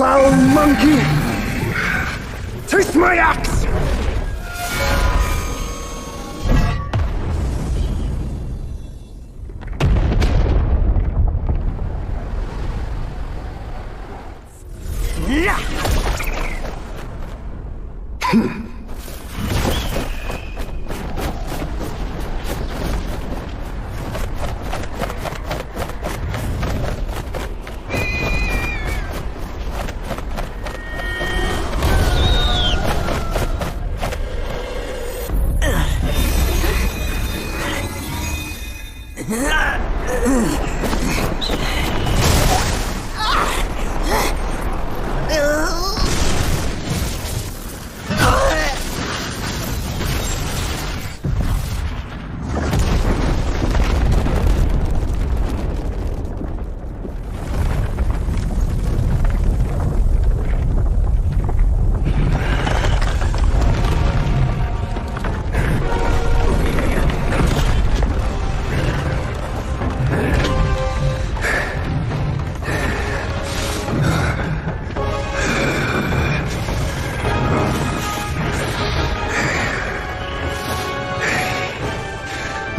Foul monkey! Taste my axe!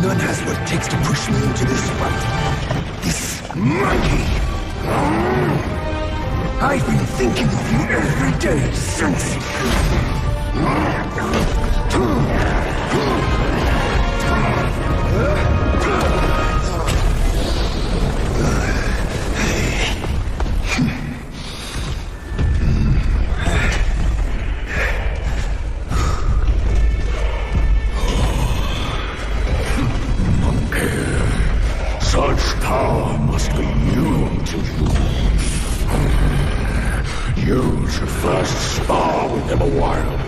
None has what it takes to push me into this fight. This monkey! I've been thinking of you every day since... Such power must be new to you. You should first spar with them a while.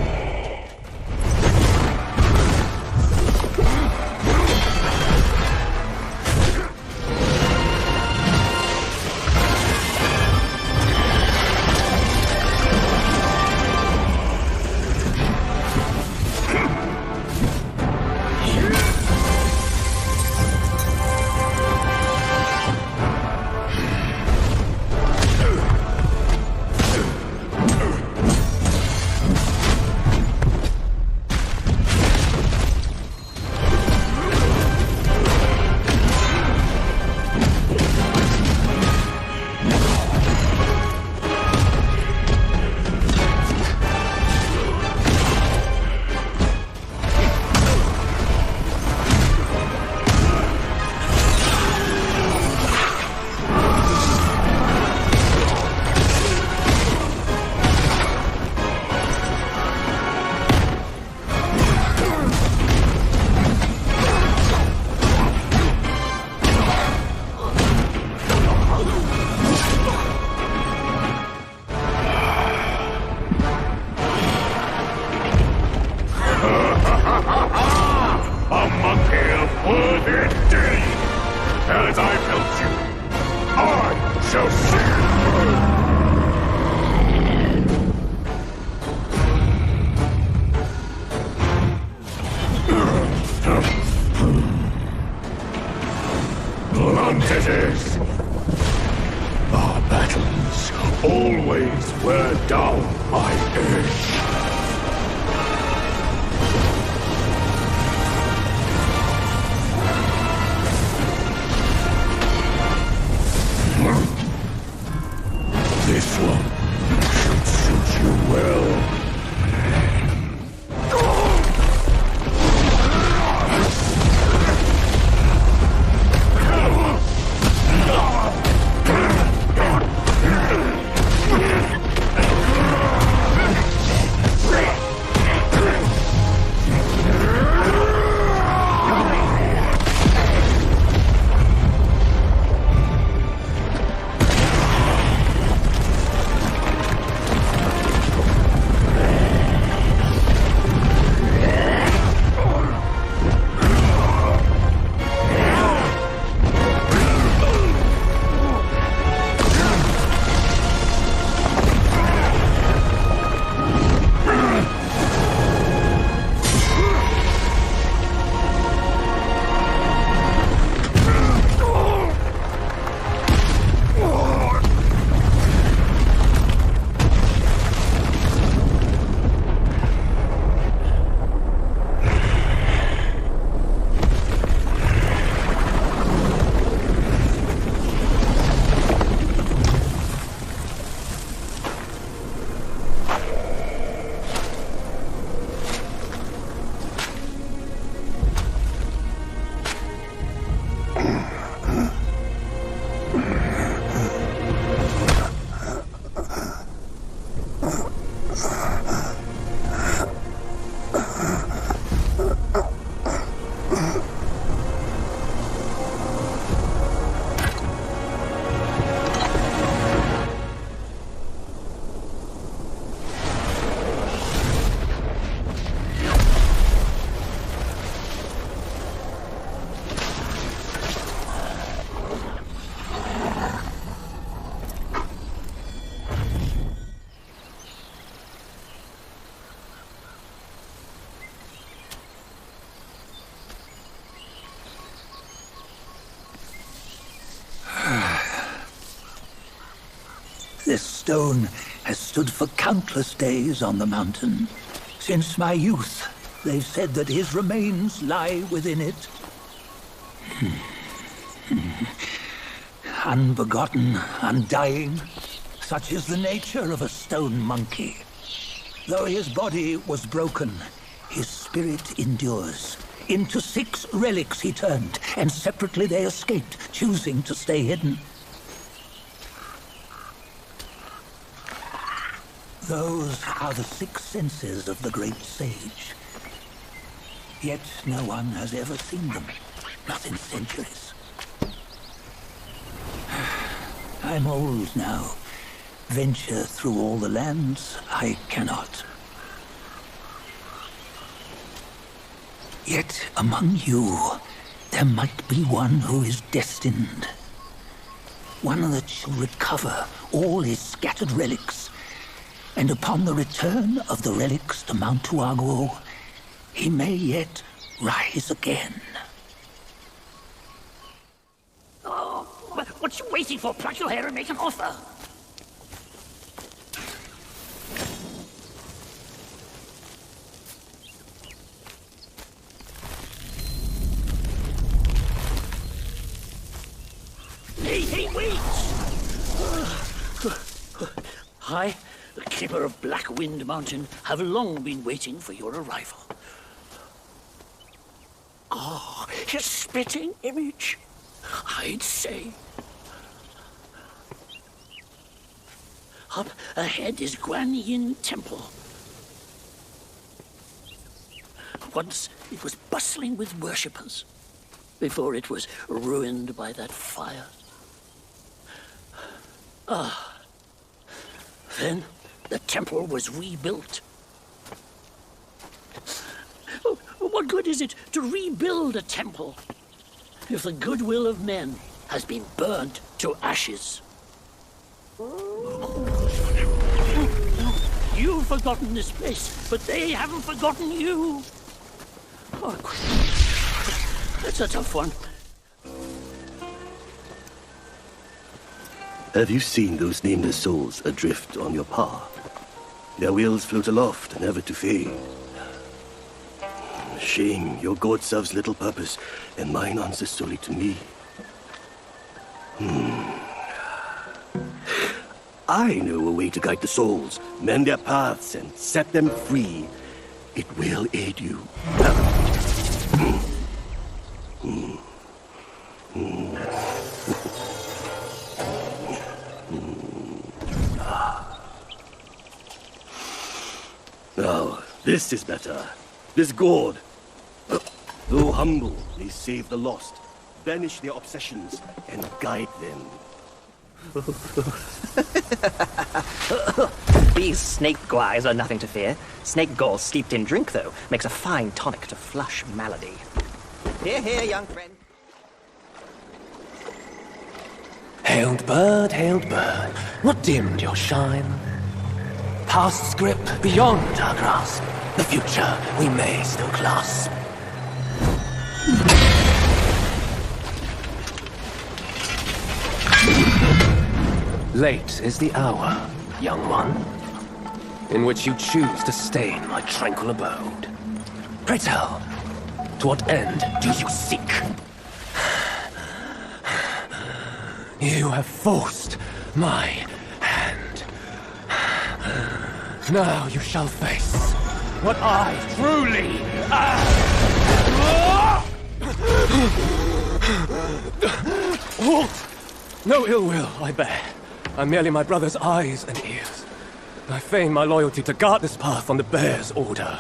As I built you, I shall see. Blunt it is. Our battle titans always wear down my edge. This one should suit you well. This stone has stood for countless days on the mountain. Since my youth, they've said that his remains lie within it. Unbegotten, undying, such is the nature of a stone monkey. Though his body was broken, his spirit endures. Into 6 relics he turned, and separately they escaped, choosing to stay hidden. Those are the 6 senses of the great sage. Yet no one has ever seen them, not in centuries. I'm old now. Venture through all the lands I cannot. Yet among you, there might be one who is destined. One that shall recover all his scattered relics. And upon the return of the relics to Mount Tuaguo, he may yet rise again. Oh, what you waiting for? Pluck your hair and make an offer. Hey, wait! I, the keeper of Black Wind Mountain, have long been waiting for your arrival. Ah, his spitting image, I'd say. Up ahead is Guan Yin Temple. Once it was bustling with worshippers, before it was ruined by that fire. Then the temple was rebuilt. What good is it to rebuild a temple if the goodwill of men has been burnt to ashes? You've forgotten this place, but they haven't forgotten you. Oh, that's a tough one. Have you seen those nameless souls adrift on your path? Their wheels float aloft, never to fade. Shame, your god serves little purpose, and mine answers solely to me. I know a way to guide the souls, mend their paths, and set them free. It will aid you. Now, this is better. This god, though humble, may save the lost, banish their obsessions, and guide them. These snake guys are nothing to fear. Snake gall steeped in drink, though, makes a fine tonic to flush malady. Here, here, young friend. Hailed bird, what dimmed your shine? Past's grip beyond our grasp. The future we may still clasp. Late is the hour, young one, in which you choose to stain my tranquil abode. Pray tell, to what end do you seek? You have forced my hand. Now you shall face what I truly am. No ill will I bear. I'm merely my brother's eyes and ears. I feign my loyalty to guard this path on the bear's order.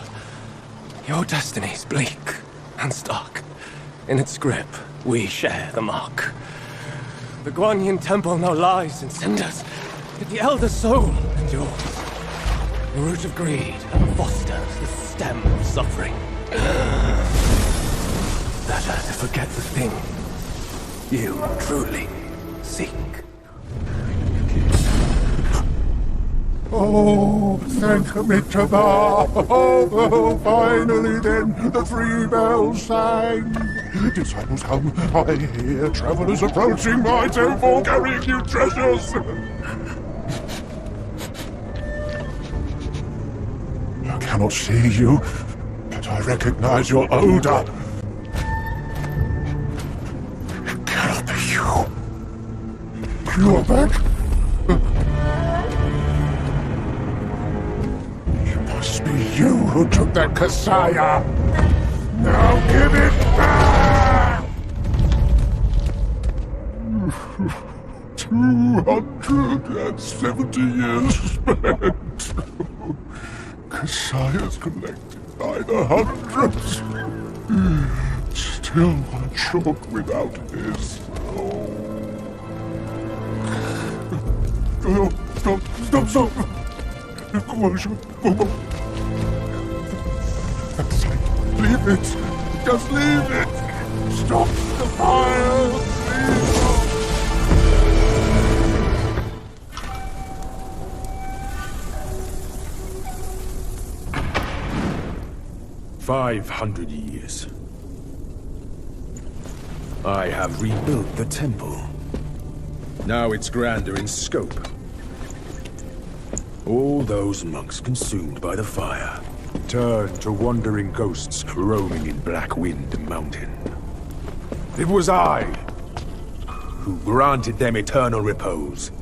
Your destiny's bleak and stark. In its grip, we share the mark. The Guanyin temple now lies in cinders, yet the elder soul endures. The root of greed fosters the stem of suffering. Better to forget the thing you truly seek. Oh, thank Amitabha! Oh, finally then, the 3 bells sang! Disciples come, I hear travelers approaching my temple carrying new treasures! I cannot see you, but I recognize your odor. It cannot be you. You are back? You who took that Kasaya! Now give it back! 270 years spent. Kasaya's collected by the hundreds. Still one choke without his. Oh, stop! Leave it! Just leave it! Stop the fire! Please. 500 years. I have rebuilt the temple. Now it's grander in scope. All those monks consumed by the fire turned to wandering ghosts roaming in Black Wind Mountain. It was I who granted them eternal repose.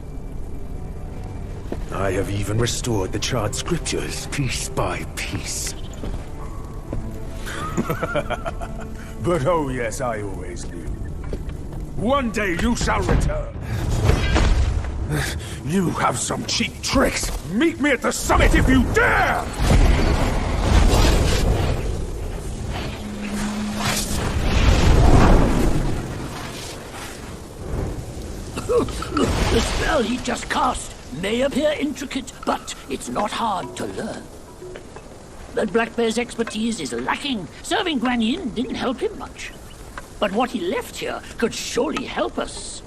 I have even restored the charred scriptures piece by piece. But oh yes, I always knew. One day you shall return. You have some cheap tricks. Meet me at the summit if you dare! The spell he just cast may appear intricate, but it's not hard to learn. That Black Bear's expertise is lacking. Serving Guanyin didn't help him much. But what he left here could surely help us.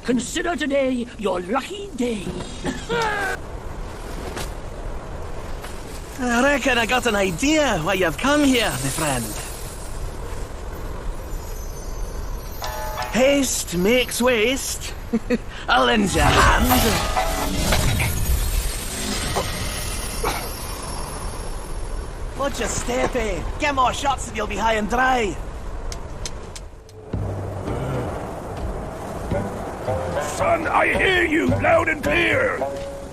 Consider today your lucky day. I reckon I got an idea why you've come here, my friend. Haste makes waste. I'll lend you a hand. What'd you step, eh? Get more shots and you'll be high and dry. Son, I hear you loud and clear.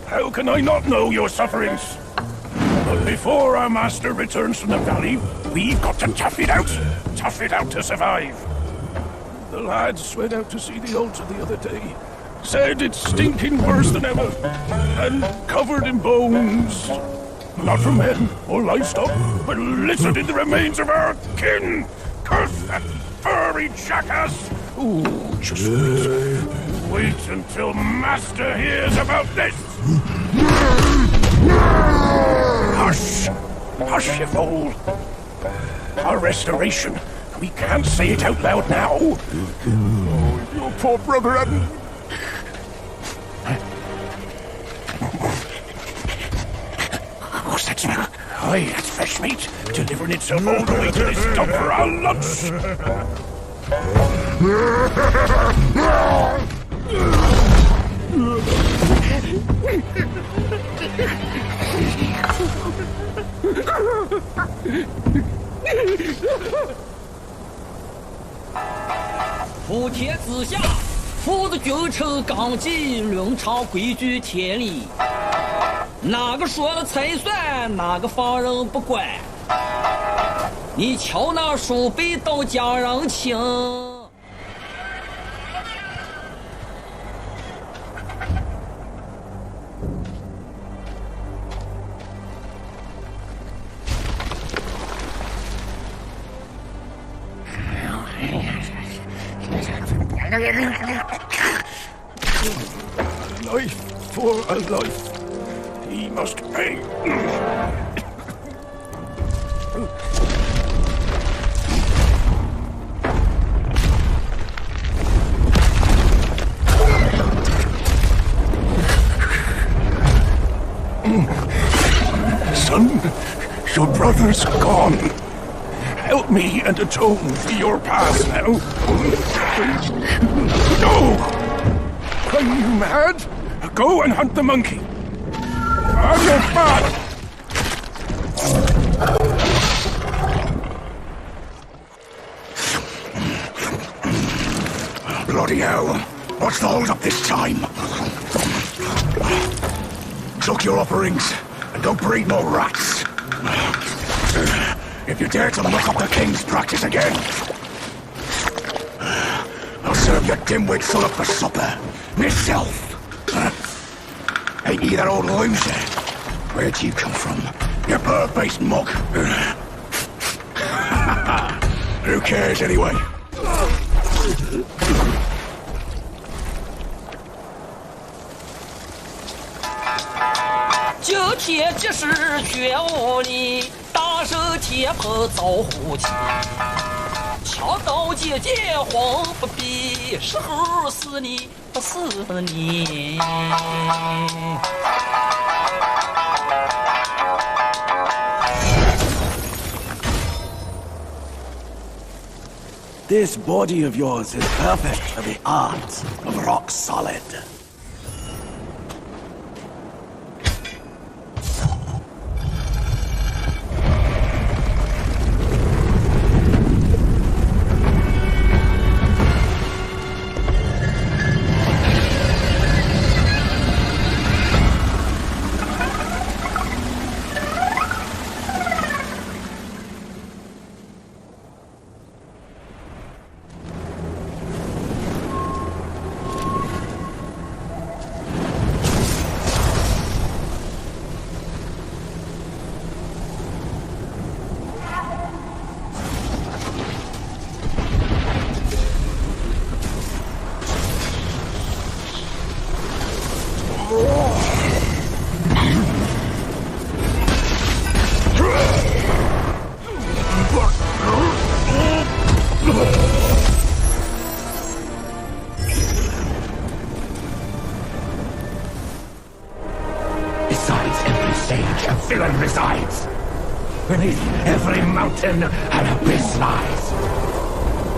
How can I not know your sufferings? But before our master returns from the valley, we've got to tough it out. Tough it out to survive. The lads went out to see the altar the other day. Said it's stinking worse than ever. And covered in bones. Not from men or livestock, but littered in the remains of our kin. Curse that furry jackass! Ooh, just wait. Wait until Master hears about this! Hush! Hush, you fool! Our restoration. We can't say it out loud now. Oh, your poor brother hadn't... What's that smell? Aye, that's fresh meat, delivering itself all the way to this dump for our lunch.普天之下，父子君臣纲纪，伦常规矩天理。哪个说了才算，哪个放任不管？你瞧那鼠辈都家人情。Life for a life. He must pay. Son, your brother's gone. Help me and atone for your past now. No! Are you mad? Go and hunt the monkey. I'm your father! Bloody hell. What's the hold up this time? Chuck your offerings and don't breed more rats. If you dare to muck up the king's practice again, I'll serve your dimwit son up for supper. Myself. Ain't you that old loser? Where'd you come from? You bird-faced mug. Who cares anyway? 今天即是玄武里，大圣天蓬造虎旗。枪刀剑剑黄不必，时候死你不死你。This body of yours is perfect for the art of rock solid. villain resides. Beneath every mountain an abyss lies.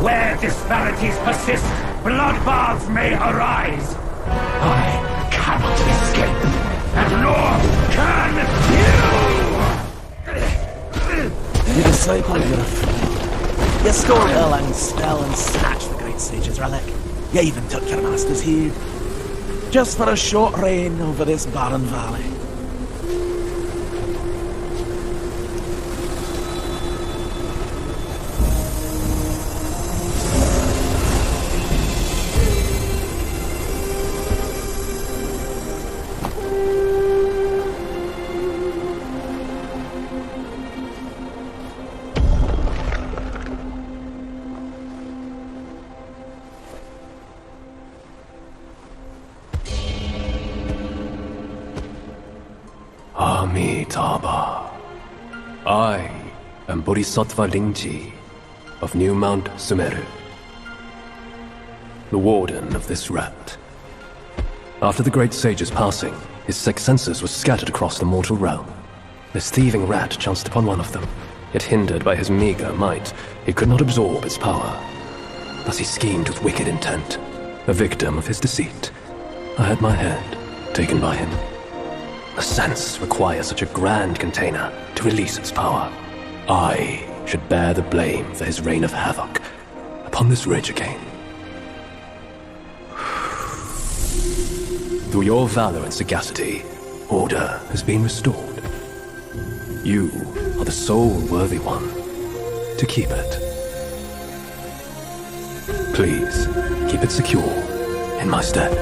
Where disparities persist, bloodbaths may arise. I cannot escape, and nor can you! You disciple, you're a fool. You stole Erlang's spell and snatched the great sage's relic. You even took your master's heed. Just for a short reign over this barren valley. Amitabha. I am Bodhisattva Lingji of New Mount Sumeru, the warden of this rat. After the great sage's passing, his six senses were scattered across the mortal realm. This thieving rat chanced upon one of them, yet hindered by his meager might, he could not absorb its power. Thus he schemed with wicked intent. A victim of his deceit, I had my head taken by him. A sense requires such a grand container to release its power. I should bear the blame for his reign of havoc upon this ridge again. Through your valor and sagacity, order has been restored. You are the sole worthy one to keep it. Please, keep it secure in my stead.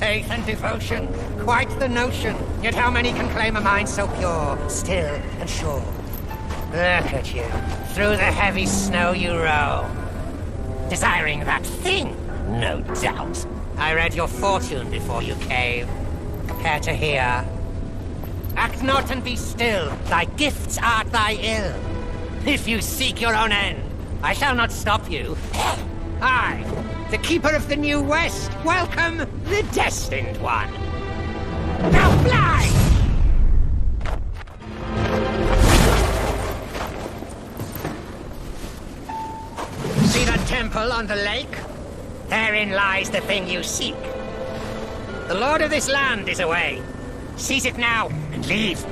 Faith and devotion, quite the notion. Yet how many can claim a mind so pure, still and sure? Look at you, through the heavy snow you roam. Desiring that thing, no doubt. I read your fortune before you came. Care to hear? Act not and be still, thy gifts are thy ill. If you seek your own end, I shall not stop you. I, the Keeper of the New West, welcome the Destined One. Now fly! See that temple on the lake? Therein lies the thing you seek. The Lord of this land is away. Seize it now and leave.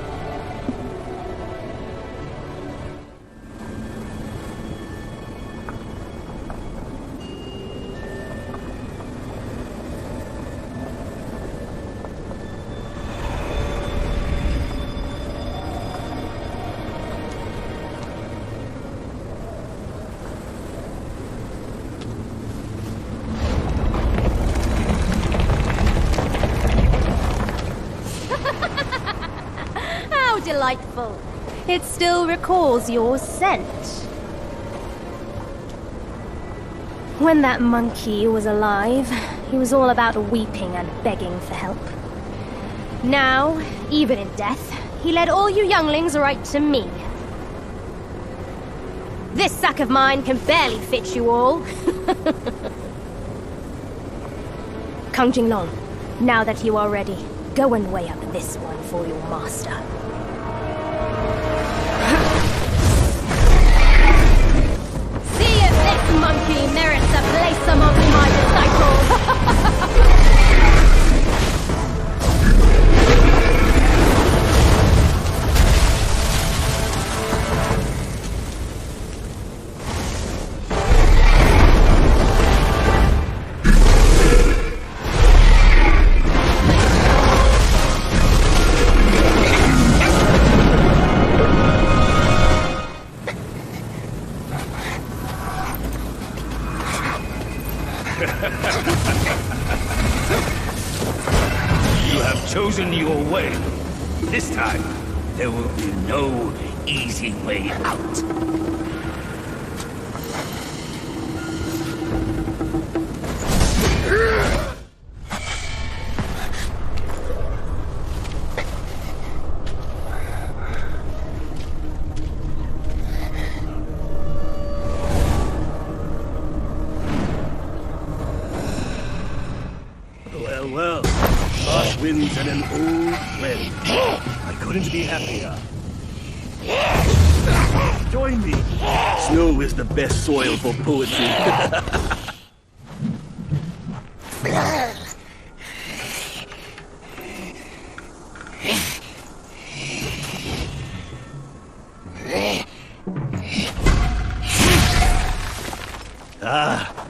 Delightful. It still recalls your scent. When that monkey was alive, he was all about weeping and begging for help. Now, even in death, he led all you younglings right to me. This sack of mine can barely fit you all. Kang Jinglong, now that you are ready, go and weigh up this one for your master. See if this monkey merits a place amongst my disciples. You have chosen your way. This time, there will be no easy way out. Well, harsh winds and an old friend. I couldn't be happier. Join me. Snow is the best soil for poetry.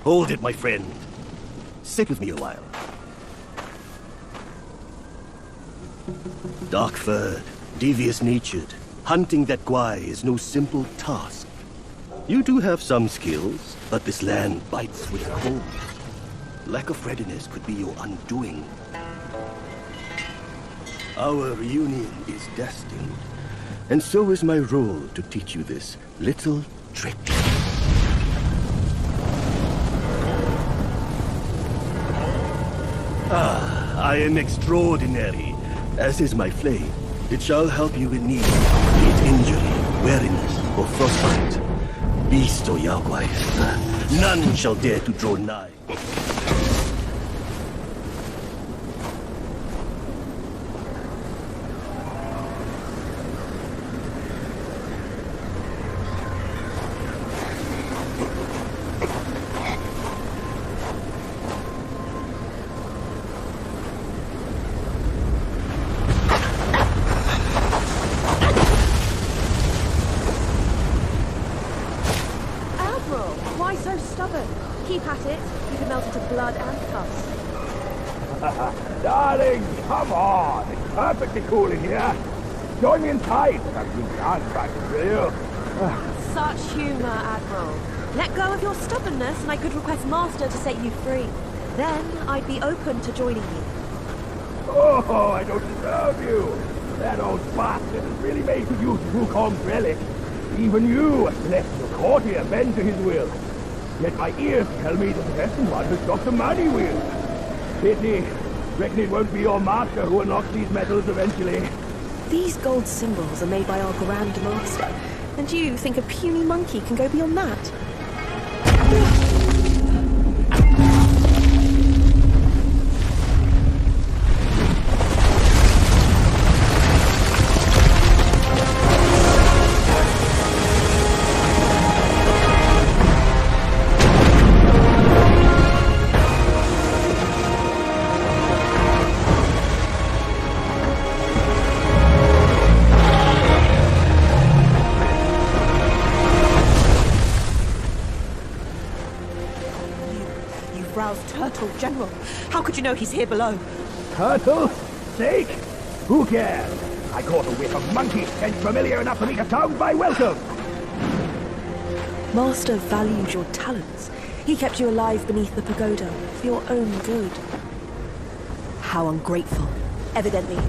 Hold it, my friend. Sit with me a while. Dark-furred, devious-natured, hunting that Guai is no simple task. You do have some skills, but this land bites with cold. Lack of readiness could be your undoing. Our reunion is destined, and so is my role to teach you this little trick. I am extraordinary, as is my flame. It shall help you in need, be it injury, weariness, or frostbite. Beast or Yao Guai, none shall dare to draw nigh. Darling, come on. It's perfectly cool in here. Join me inside. You can't practice, will you? Such humor, Admiral. Let go of your stubbornness and I could request Master to set you free. Then I'd be open to joining you. Oh, I don't deserve you. That old bastard has really made to use Wukong's relic. Even you left your courtier bend to his will. Yet my ears tell me the possessed one has got the money wheel. Pity. Reckon it won't be your master who unlocks these metals eventually. These gold symbols are made by our Grand Master. And you think a puny monkey can go beyond that? Turtle, General. How could you know he's here below? Turtle? Snake? Who cares? I caught a whiff of monkey stench familiar enough for me to sound my welcome. Master values your talents. He kept you alive beneath the pagoda for your own good. How ungrateful. Evidently,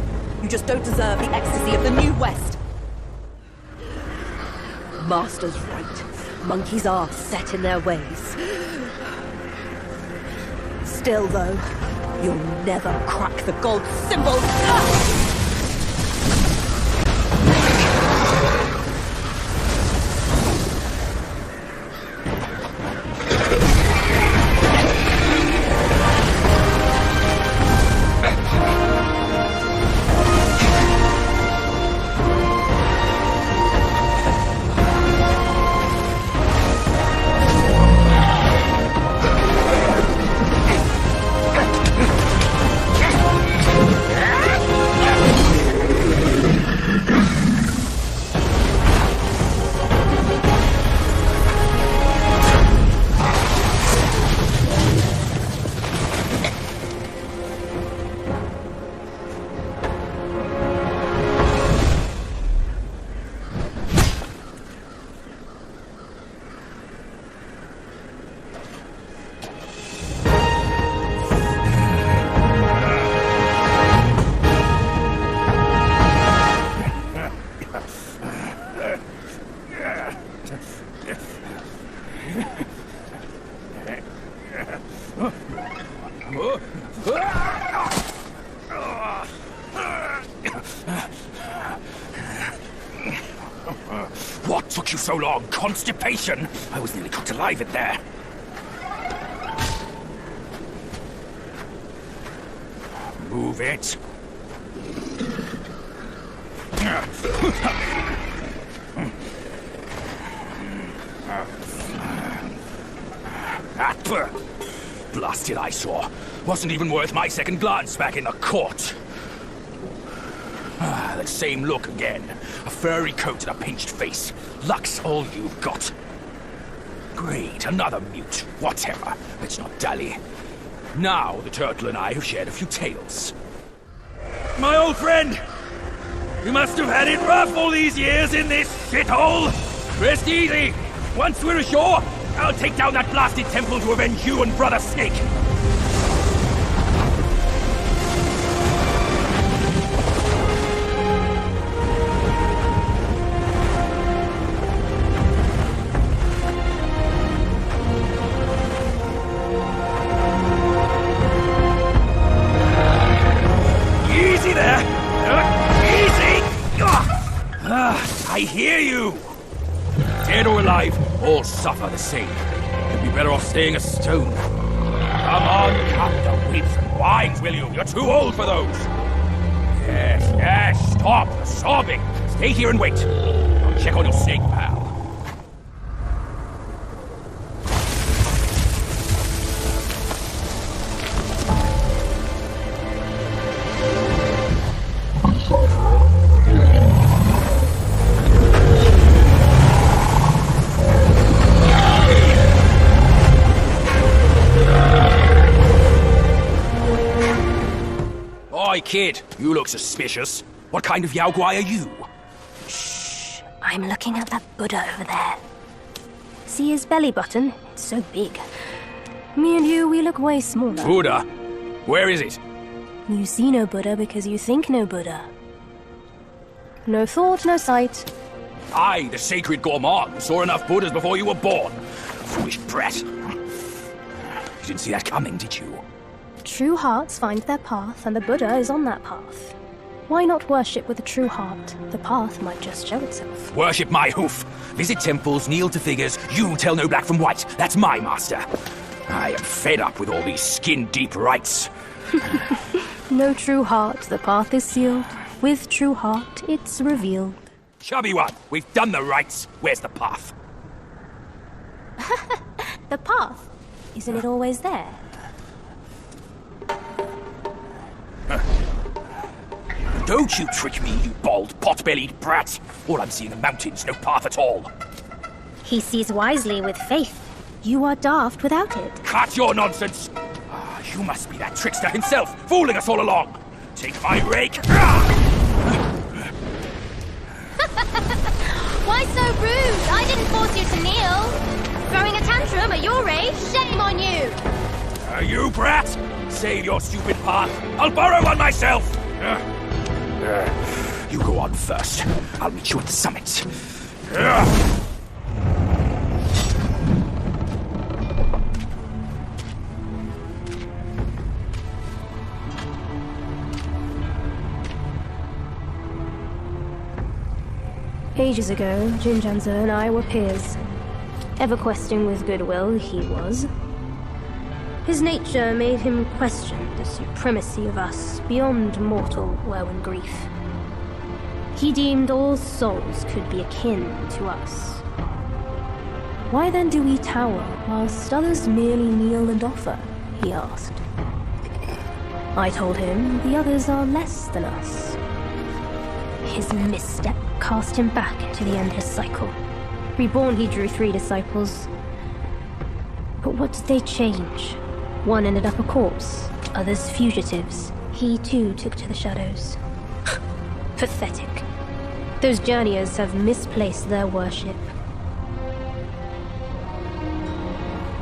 you just don't deserve the ecstasy of the New West. Master's right. Monkeys are set in their ways. Still, though, you'll never crack the gold symbol. What took you so long? Constipation? I was nearly cooked alive in there. Move it. Blasted eyesore. Wasn't even worth my second glance back in the court. That same look again. A furry coat and a pinched face. Luck's all you've got. Great, another mute. Whatever. Let's not dally. Now the turtle and I have shared a few tales. My old friend! You must have had it rough all these years in this shithole! Rest easy! Once we're ashore, I'll take down that blasted temple to avenge you and Brother Snake! Easy there! Easy! I hear you! Dead or alive, all suffer the same. You'd be better off staying a stone. Come on, cut the whips and wines, will you? You're too old for those. Yes, stop the sobbing. Stay here and wait. I'll check on your snake, pal. Oi, kid, you look suspicious. What kind of Yao Guai are you? Shh. I'm looking at that Buddha over there. See his belly button? It's so big. Me and you, we look way smaller. Buddha? Where is it? You see no Buddha because you think no Buddha. No thought, no sight. I, the sacred gourmand, saw enough Buddhas before you were born. Foolish brat. You didn't see that coming, did you? True hearts find their path, and the Buddha is on that path. Why not worship with a true heart? The path might just show itself. Worship my hoof. Visit temples, kneel to figures. You tell no black from white. That's my master. I am fed up with all these skin-deep rites. No true heart, the path is sealed. With true heart, it's revealed. Chubby one, we've done the rites. Where's the path? The path? Isn't it always there? Don't you trick me, you bald, pot-bellied brat! All I'm seeing are mountains, no path at all. He sees wisely with faith. You are daft without it. Cut your nonsense! You must be that trickster himself, fooling us all along! Take my rake! Why so rude? I didn't force you to kneel. Throwing a tantrum at your age? Shame on you! You brat! Save your stupid path. I'll borrow one myself! You go on first. I'll meet you at the summit. Ages ago, Chimpanzee and I were peers. Ever questing with goodwill, he was. His nature made him question the supremacy of us beyond mortal woe and grief. He deemed all souls could be akin to us. Why then do we tower whilst others merely kneel and offer? He asked. I told him the others are less than us. His misstep cast him back into the endless cycle. Reborn, he drew 3 disciples. But what did they change? One ended up a corpse, others fugitives. He too took to the shadows. Pathetic. Those journeyers have misplaced their worship.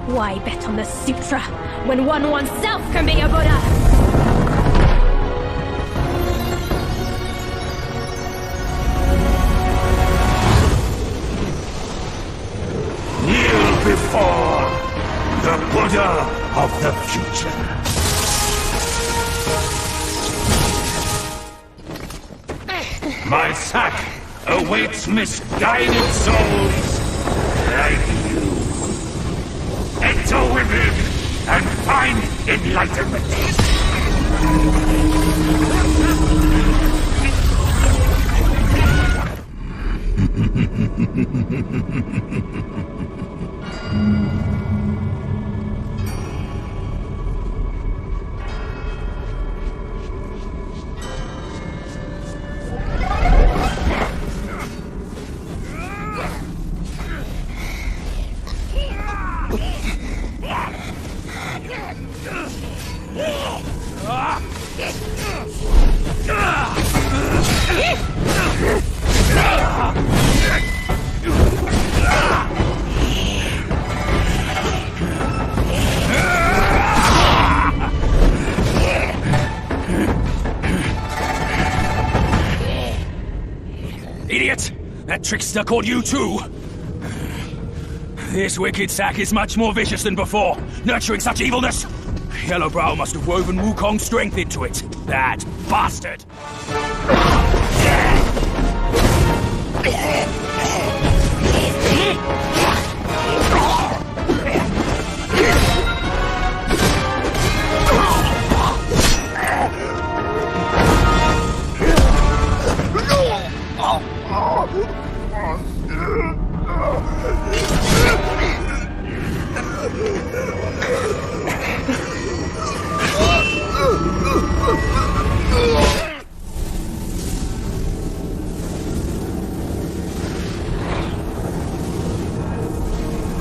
Why bet on the sutra when one oneself can be a Buddha? Kneel before the Buddha of the future. My sack awaits misguided souls like you. Enter within and find enlightenment. Idiot! That trickster called you too! This wicked sack is much more vicious than before, nurturing such evilness! Yellowbrow must have woven Wukong's strength into it. That bastard!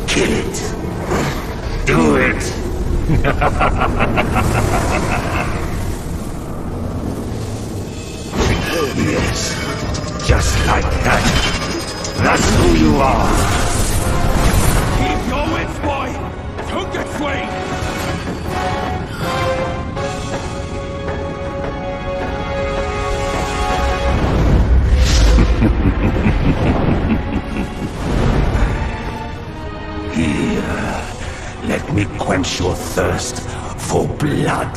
Kill it. Do it. Yes, just like that. That's who you are. Keep your wits, boy! Don't get swayed! Here, let me quench your thirst for blood.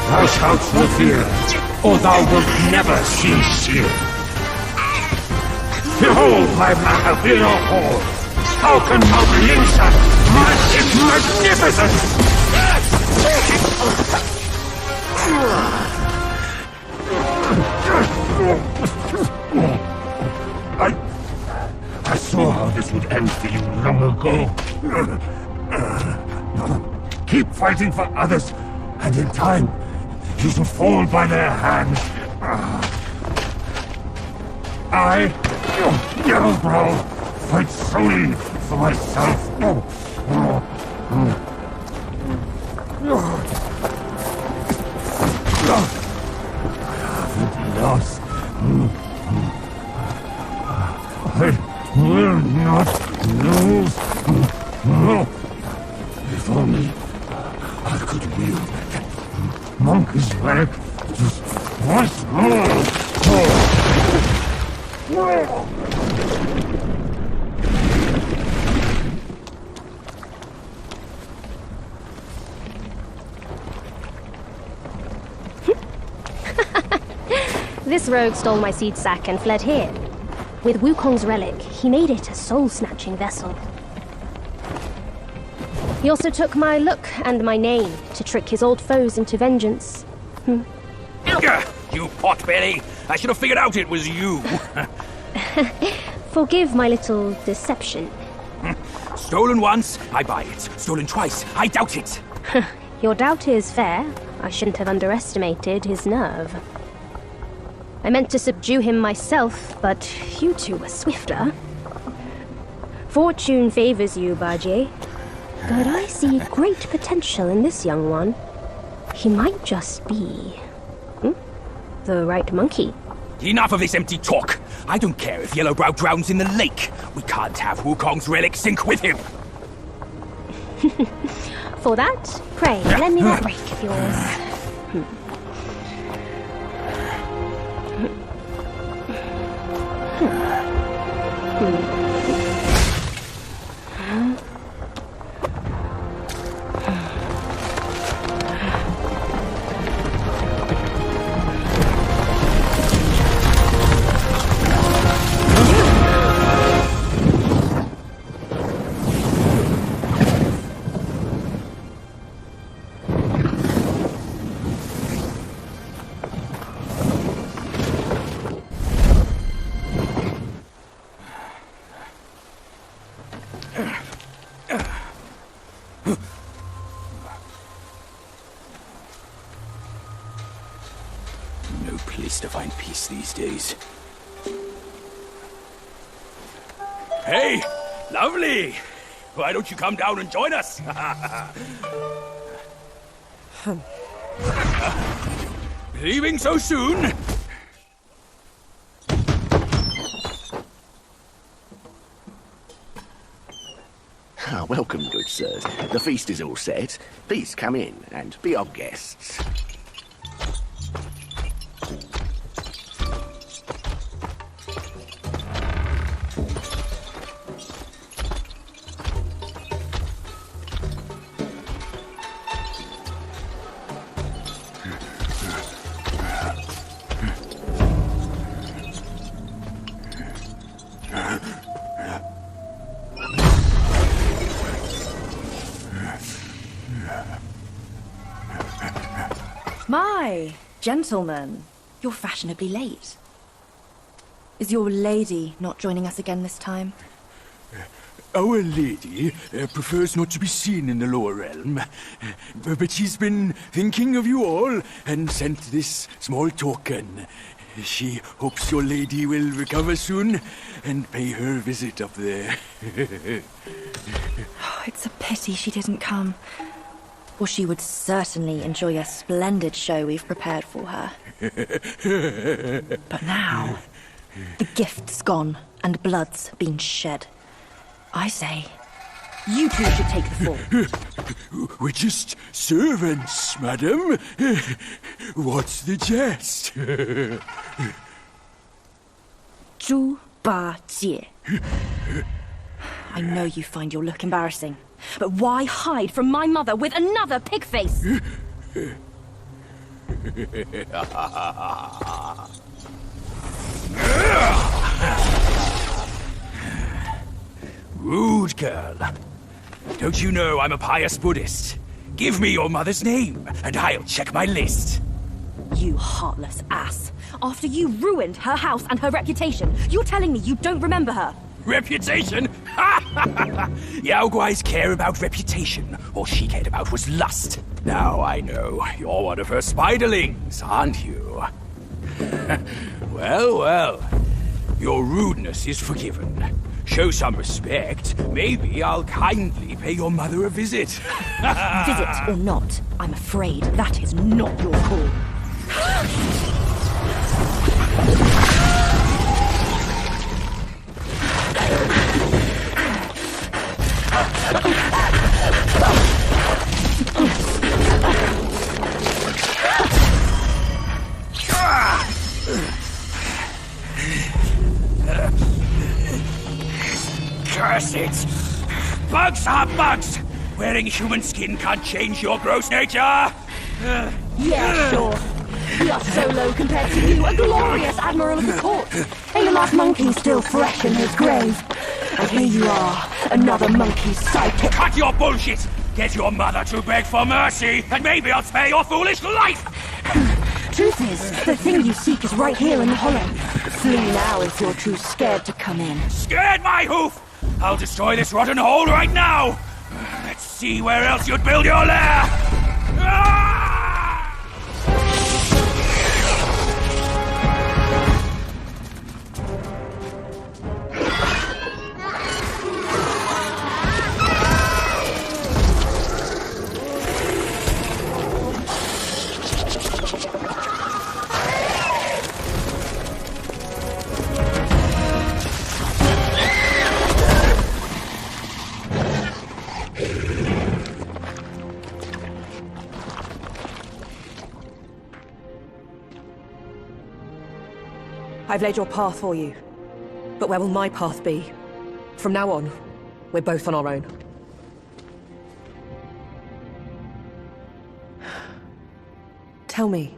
Thou shalt not fear, or thou wilt never cease here. Behold my Mahavira hall! How can Mount Lingshan match its magnificence? I saw how this would end for you long ago. Keep fighting for others, and in time, you shall fall by their hands. I, Yellowbrow, fight solely for myself. I haven't lost. I will not lose. If only I could wield that monkey's relic just once more. This rogue stole my seed sack and fled here. With Wukong's relic, he made it a soul-snatching vessel. He also took my look and my name to trick his old foes into vengeance. You potbelly! I should have figured out it was you! Forgive my little deception. Stolen once, I buy it. Stolen twice, I doubt it. Your doubt is fair. I shouldn't have underestimated his nerve. I meant to subdue him myself, but you two were swifter. Fortune favors you, Bajie. But I see great potential in this young one. He might just be... the right monkey. Enough of this empty talk. I don't care if Yellowbrow drowns in the lake. We can't have Wukong's relic sink with him. For that, pray, lend me that rake of yours. No place to find peace these days. Hey, lovely! Why don't you come down and join us? Leaving so soon? Welcome, good sirs. The feast is all set. Please come in and be our guests. My gentlemen, you're fashionably late. Is your lady not joining us again this time? Our lady prefers not to be seen in the lower realm, but she's been thinking of you all and sent this small token. She hopes your lady will recover soon and pay her visit up there. It's a pity she didn't come. Or she would certainly enjoy a splendid show we've prepared for her. But now, the gift's gone and blood's been shed. I say, you two should take the fall. We're just servants, madam. What's the jest? Zhu Bajie. I know you find your look embarrassing, but why hide from my mother with another pig face? Rude girl. Don't you know I'm a pious Buddhist? Give me your mother's name, and I'll check my list. You heartless ass. After you ruined her house and her reputation, you're telling me you don't remember her? Reputation? Yao Guai's care about reputation. All she cared about was lust. Now I know. You're one of her spiderlings, aren't you? Well, well. Your rudeness is forgiven. Show some respect. Maybe I'll kindly pay your mother a visit. Visit or not, I'm afraid that is not your call. Curse it! Bugs are bugs! Wearing human skin can't change your gross nature! Yeah, sure. We are so low compared to you, a glorious admiral of the court. And your last monkey still fresh in his grave. And here you are, another monkey's sidekick. Cut your bullshit! Get your mother to beg for mercy, and maybe I'll spare your foolish life! Truth is, the thing you seek is right here in the hollow. Flee now if you're too scared to come in. Scared my hoof! I'll destroy this rotten hole right now! Let's see where else you'd build your lair! I've laid your path for you. But where will my path be? From now on, we're both on our own. Tell me,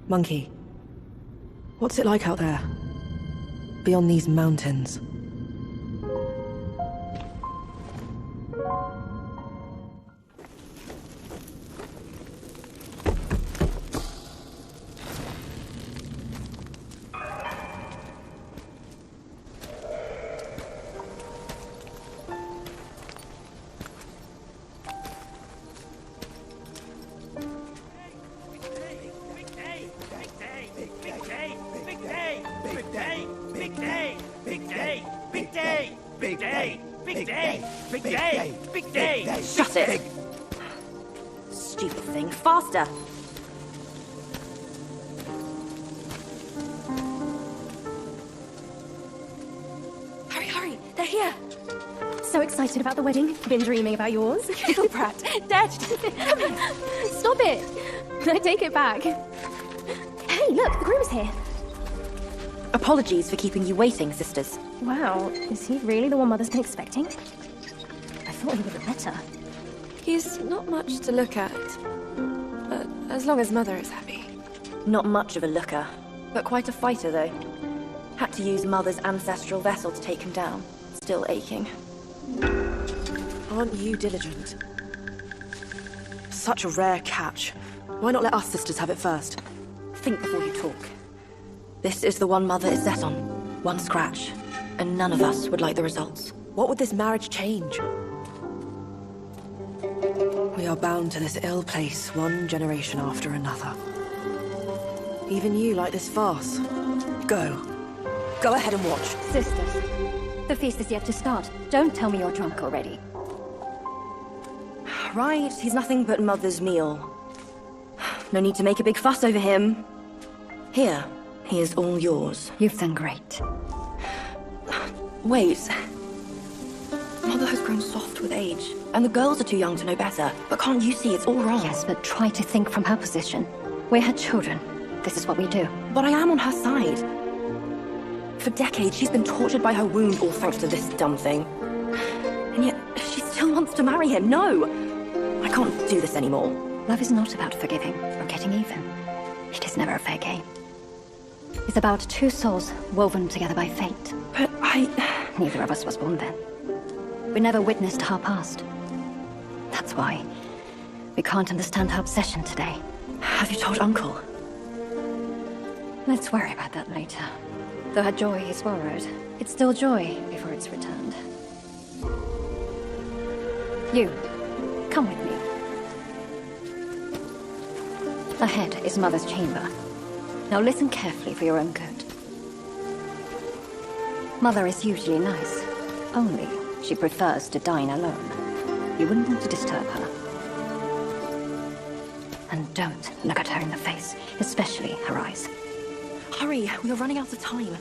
Monkey, what's it like out there? Beyond these mountains? Shut it! Stupid thing. Faster! Hurry, hurry! They're here! So excited about the wedding. Been dreaming about yours. Little brat. Dead. Stop it! I take it back. Hey, look, the groom's here. Apologies for keeping you waiting, sisters. Wow, is he really the one Mother's been expecting? I thought he would have met her. He's not much to look at. But as long as Mother is happy. Not much of a looker, but quite a fighter, though. Had to use Mother's ancestral vessel to take him down. Still aching. Aren't you diligent? Such a rare catch. Why not let us sisters have it first? Think before you talk. This is the one Mother is set on. One scratch. And none of us would like the results. What would this marriage change? We are bound to this ill place, one generation after another. Even you like this farce. Go. Go ahead and watch. Sisters, the feast is yet to start. Don't tell me you're drunk already. Right, he's nothing but Mother's meal. No need to make a big fuss over him. Here, he is all yours. You've done great. Wait. Mother has grown soft with age, and the girls are too young to know better. But can't you see it's all wrong? Yes, but try to think from her position. We're her children. This is what we do. But I am on her side. For decades, she's been tortured by her wound, all thanks to this dumb thing. And yet, she still wants to marry him. No! I can't do this anymore. Love is not about forgiving or getting even. It is never a fair game. It's about two souls woven together by fate. But Neither of us was born then. We never witnessed her past. That's why we can't understand her obsession today. Have you told Uncle? Let's worry about that later. Though her joy is borrowed, it's still joy before it's returned. You, come with me. Ahead is Mother's chamber. Now listen carefully for your own good. Mother is usually nice, only she prefers to dine alone. You wouldn't want to disturb her. And don't look at her in the face, especially her eyes. Hurry, we are running out of time.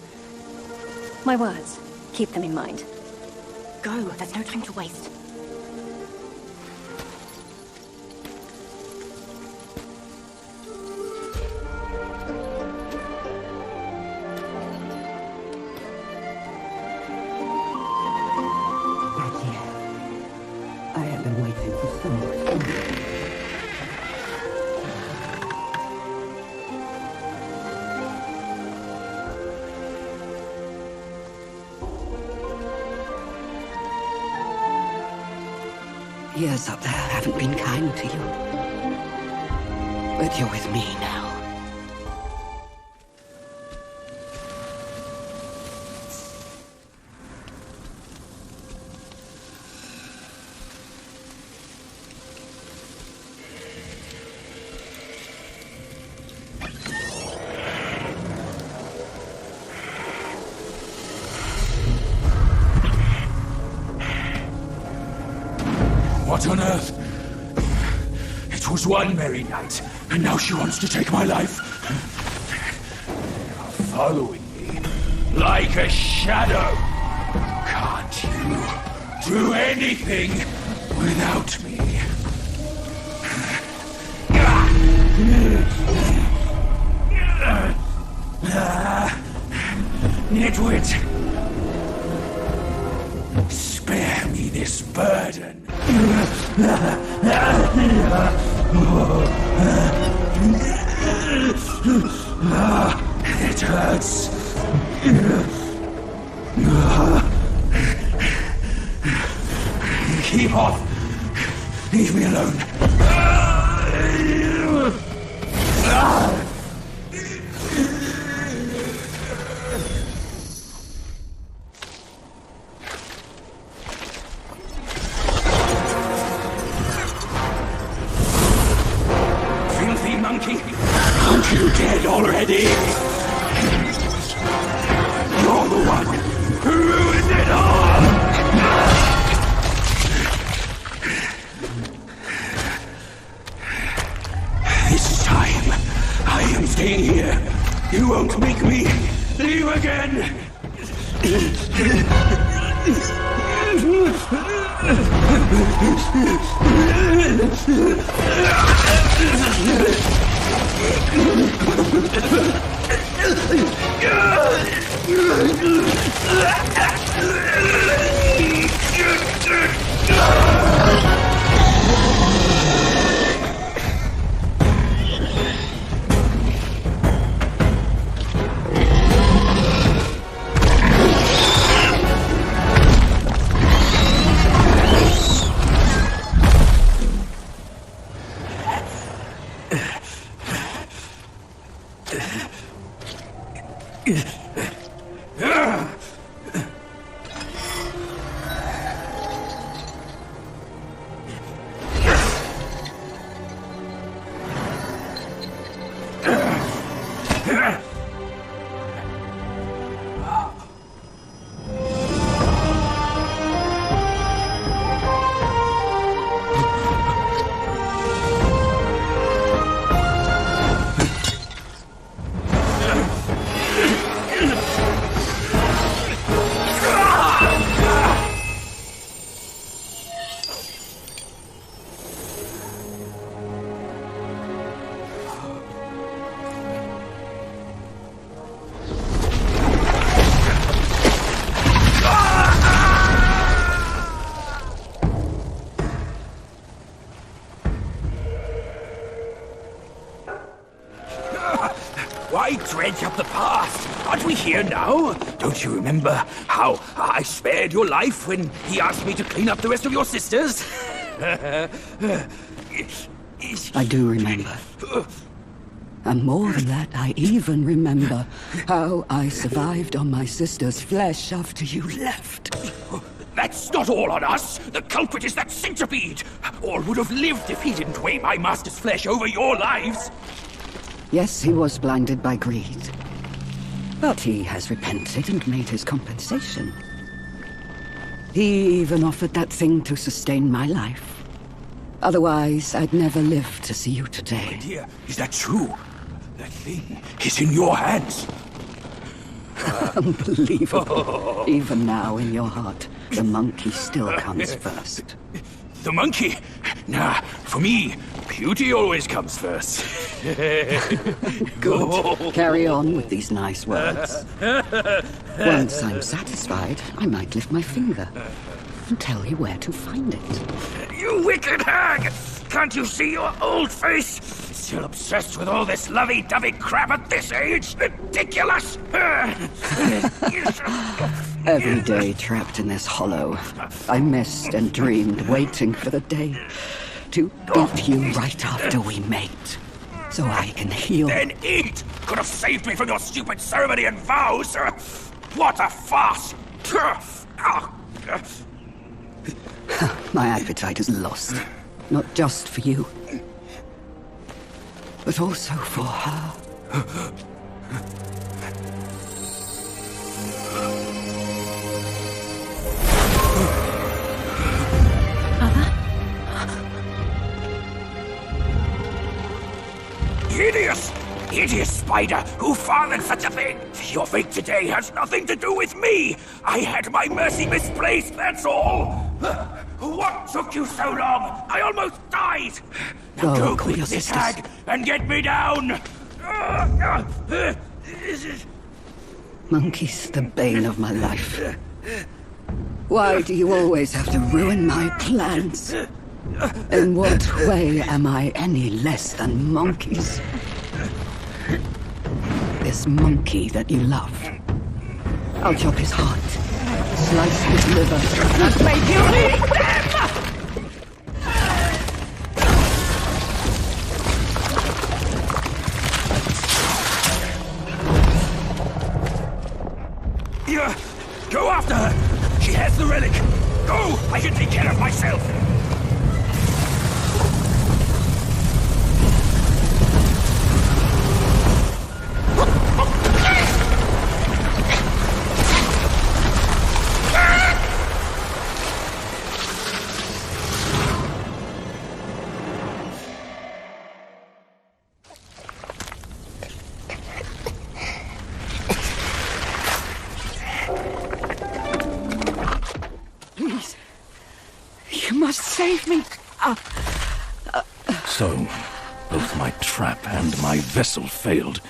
My words, keep them in mind. Go, there's no time to waste. I have been waiting for so long. Years up there haven't been kind to you. But you're with me now. What on earth? It was one merry night, and now she wants to take my life. You're following me like a shadow. Can't you do anything without me? Nitwit! Spare me this burden. It hurts. Keep off. Leave me alone. Filthy monkey! Aren't you dead already? You're the one who ruined it all! This time, I am staying here. You won't make me leave again! Why dredge up the past? Aren't we here now? Don't you remember how I spared your life when he asked me to clean up the rest of your sisters? I do remember. And more than that, I even remember how I survived on my sister's flesh after you left. That's not all on us! The culprit is that centipede! All would have lived if he didn't weigh my master's flesh over your lives! Yes, he was blinded by greed. But he has repented and made his compensation. He even offered that thing to sustain my life. Otherwise, I'd never live to see you today. My dear, is that true? That thing is in your hands. Unbelievable. Even now, in your heart, the monkey still comes first. The monkey? Nah, for me, beauty always comes first. Good. Carry on with these nice words. Once I'm satisfied, I might lift my finger and tell you where to find it. You wicked hag! Can't you see your old face? Still obsessed with all this lovey-dovey crap at this age? Ridiculous! Every day trapped in this hollow, I missed and dreamed, waiting for the day to eat you right after we mate, so I can heal. Then eat! Could have saved me from your stupid ceremony and vows! What a farce! My appetite is lost, not just for you, but also for her. Hideous! Hideous spider! Who fathered such a thing? Your fate today has nothing to do with me! I had my mercy misplaced, that's all! What took you so long? I almost died! Now go quick, this hag, and get me down! Monkeys, the bane of my life. Why do you always have to ruin my plans? In what way am I any less than monkeys? This monkey that you love. I'll chop his heart, slice his liver, and make you eat them! Yeah, go after her! She has the relic! Go! I can take care of myself! Please. You must save me. So, both my trap and my vessel failed.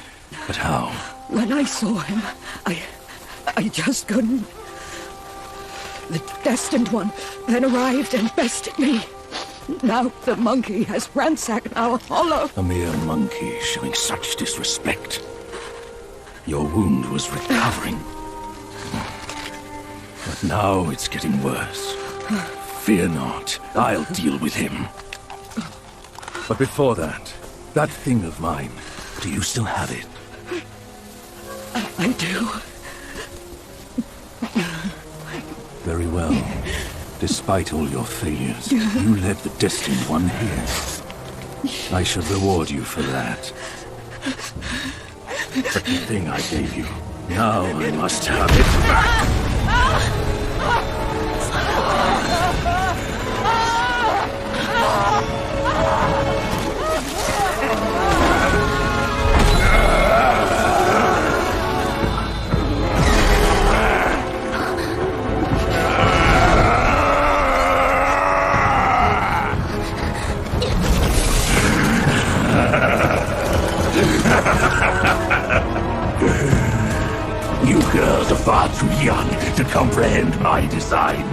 But how? When I saw him, I just couldn't. The destined one then arrived and bested me. Now the monkey has ransacked our hollow. A mere monkey showing such disrespect. Your wound was recovering. But now it's getting worse. Fear not, I'll deal with him. But before that thing of mine, do you still have it? I do. Very well. Despite all your failures, you led the destined one here. I shall reward you for that. But the thing I gave you, now I must have it back! You girls are far too young to comprehend my design.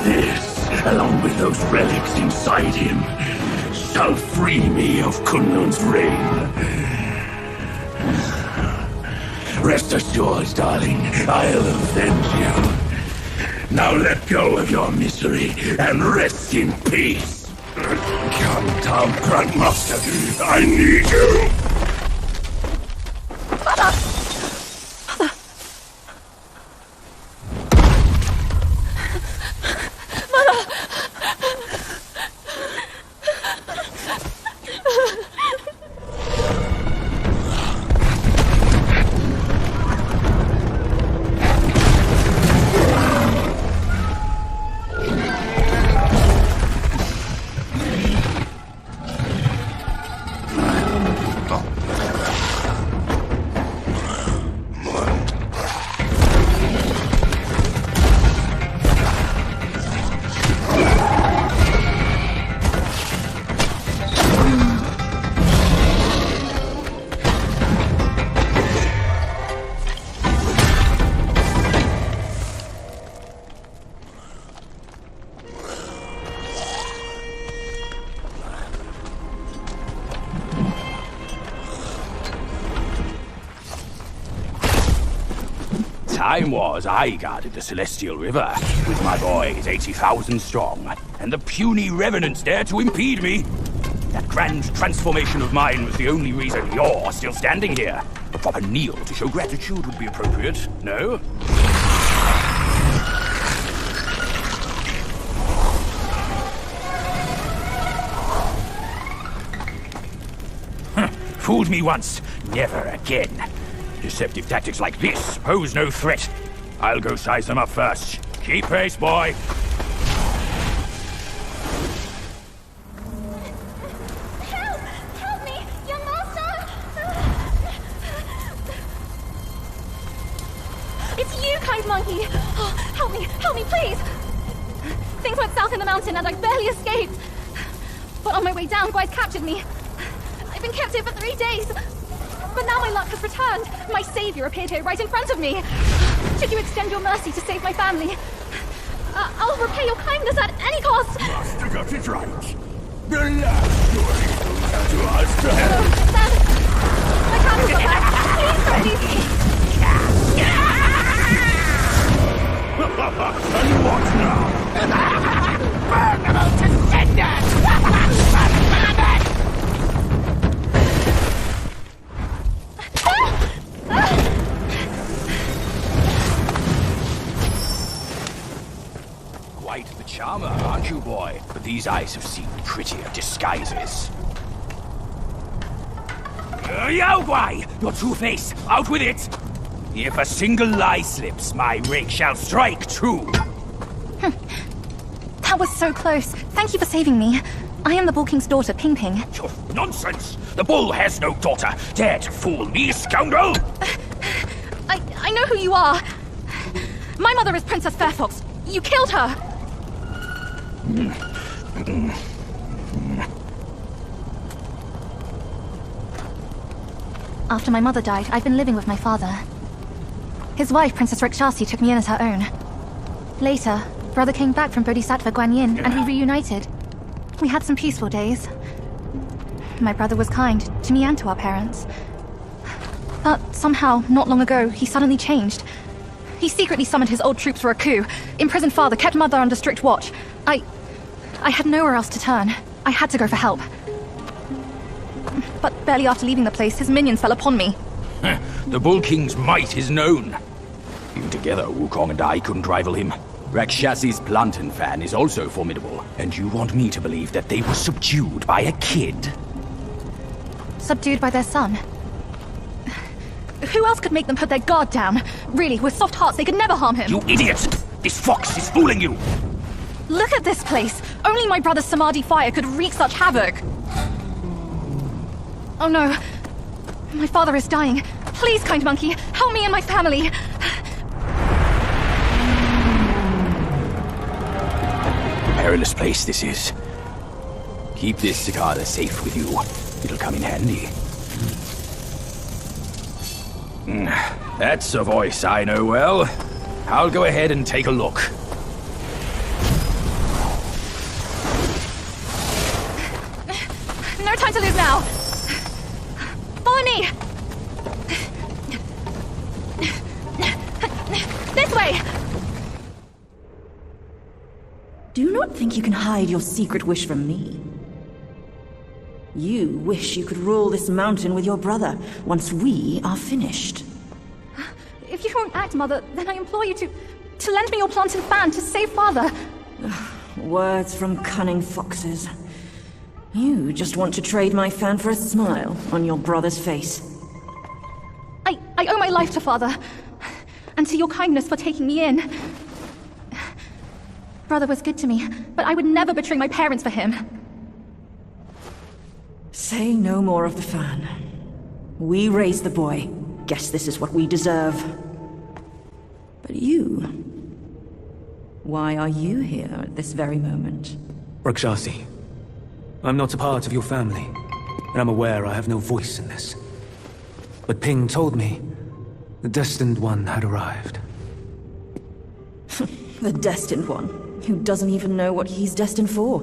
This, along with those relics inside him, shall free me of Kunlun's reign. Rest assured, darling, I'll avenge you. Now let go of your misery and rest in peace. Come down, Grandmaster. I need you. Time was I guarded the Celestial River, with my boys 80,000 strong, and the puny revenants dared to impede me. That grand transformation of mine was the only reason you're still standing here. A proper kneel to show gratitude would be appropriate, no? Fooled me once, never again. Deceptive tactics like this pose no threat. I'll go size them up first. Keep pace, boy. Help! Help me! Young master! It's you, kind monkey! Oh, help me, please! Things went south in the mountain and I barely escaped. But on my way down, Guides captured me. I've been kept here for 3 days. But now my luck has returned. My savior appeared here right in front of me. Should you extend your mercy to save my family, I'll repay your kindness at any cost. Master got it right. The last story goes out to us to help. Sam, my candles are back. Please don't leave me. And what now? Burn them out to cinders! Quite the charmer, aren't you, boy? But these eyes have seen prettier disguises. Yao Guai! Your true face! Out with it! If a single lie slips, my rake shall strike true! That was so close. Thank you for saving me. I am the Bull King's daughter, Ping Ping. Nonsense! The bull has no daughter! Dare to fool me, scoundrel! I know who you are. My mother is Princess Fairfox. You killed her! After my mother died, I've been living with my father. His wife, Princess Rakshasi, took me in as her own. Later, brother came back from Bodhisattva Guanyin, and we reunited. We had some peaceful days. My brother was kind to me and to our parents. But somehow, not long ago, he suddenly changed. He secretly summoned his old troops for a coup, imprisoned father, kept mother under strict watch. I had nowhere else to turn. I had to go for help. But barely after leaving the place, his minions fell upon me. The Bull King's might is known. Even together, Wukong and I couldn't rival him. Rakshasi's plantain fan is also formidable. And you want me to believe that they were subdued by a kid? Subdued by their son? Who else could make them put their guard down? Really, with soft hearts, they could never harm him. You idiot! This fox is fooling you! Look at this place! Only my brother's Samadhi fire could wreak such havoc! Oh no. My father is dying. Please, kind monkey, help me and my family! Perilous place this is. Keep this cicada safe with you. It'll come in handy. That's a voice I know well. I'll go ahead and take a look. No time to lose now! Follow me! This way! Do not think you can hide your secret wish from me. You wish you could rule this mountain with your brother once we are finished. If you won't act, Mother, then I implore you to lend me your plantain fan to save Father. Words from cunning foxes. You just want to trade my fan for a smile on your brother's face. I owe my life to Father, and to your kindness for taking me in. Brother was good to me, but I would never betray my parents for him. Say no more of the fan. We raised the boy. Guess this is what we deserve. But you... why are you here at this very moment? Rakshasi, I'm not a part of your family, and I'm aware I have no voice in this. But Ping told me the Destined One had arrived. The Destined One, who doesn't even know what he's destined for.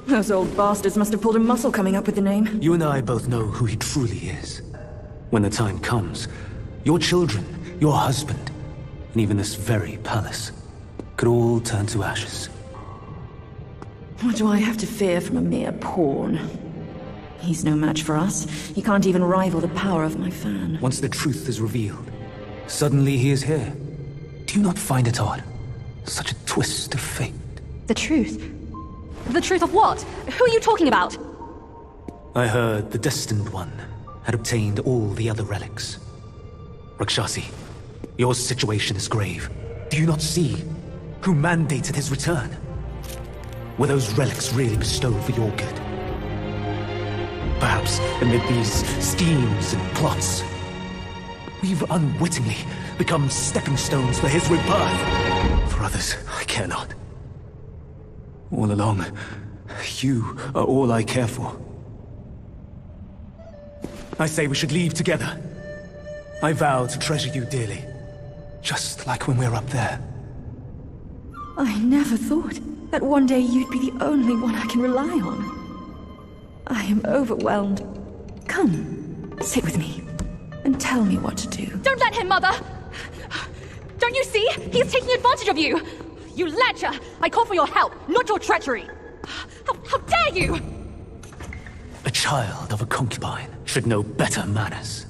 Those old bastards must have pulled a muscle coming up with the name. You and I both know who he truly is. When the time comes, your children, your husband, and even this very palace could all turn to ashes. What do I have to fear from a mere pawn? He's no match for us. He can't even rival the power of my fan. Once the truth is revealed, suddenly he is here. Do you not find it odd? Such a twist of fate. The truth? The truth of what? Who are you talking about? I heard the Destined One had obtained all the other relics. Rakshasi, your situation is grave. Do you not see who mandated his return? Were those relics really bestowed for your good? Perhaps amid these schemes and plots, we've unwittingly become stepping stones for his rebirth. For others, I care not. All along, you are all I care for. I say we should leave together. I vow to treasure you dearly. Just like when we were up there. I never thought that one day you'd be the only one I can rely on. I am overwhelmed. Come, sit with me, and tell me what to do. Don't let him, Mother! Don't you see? He's taking advantage of you! You lecher! I call for your help, not your treachery! How dare you! A child of a concubine should know better manners.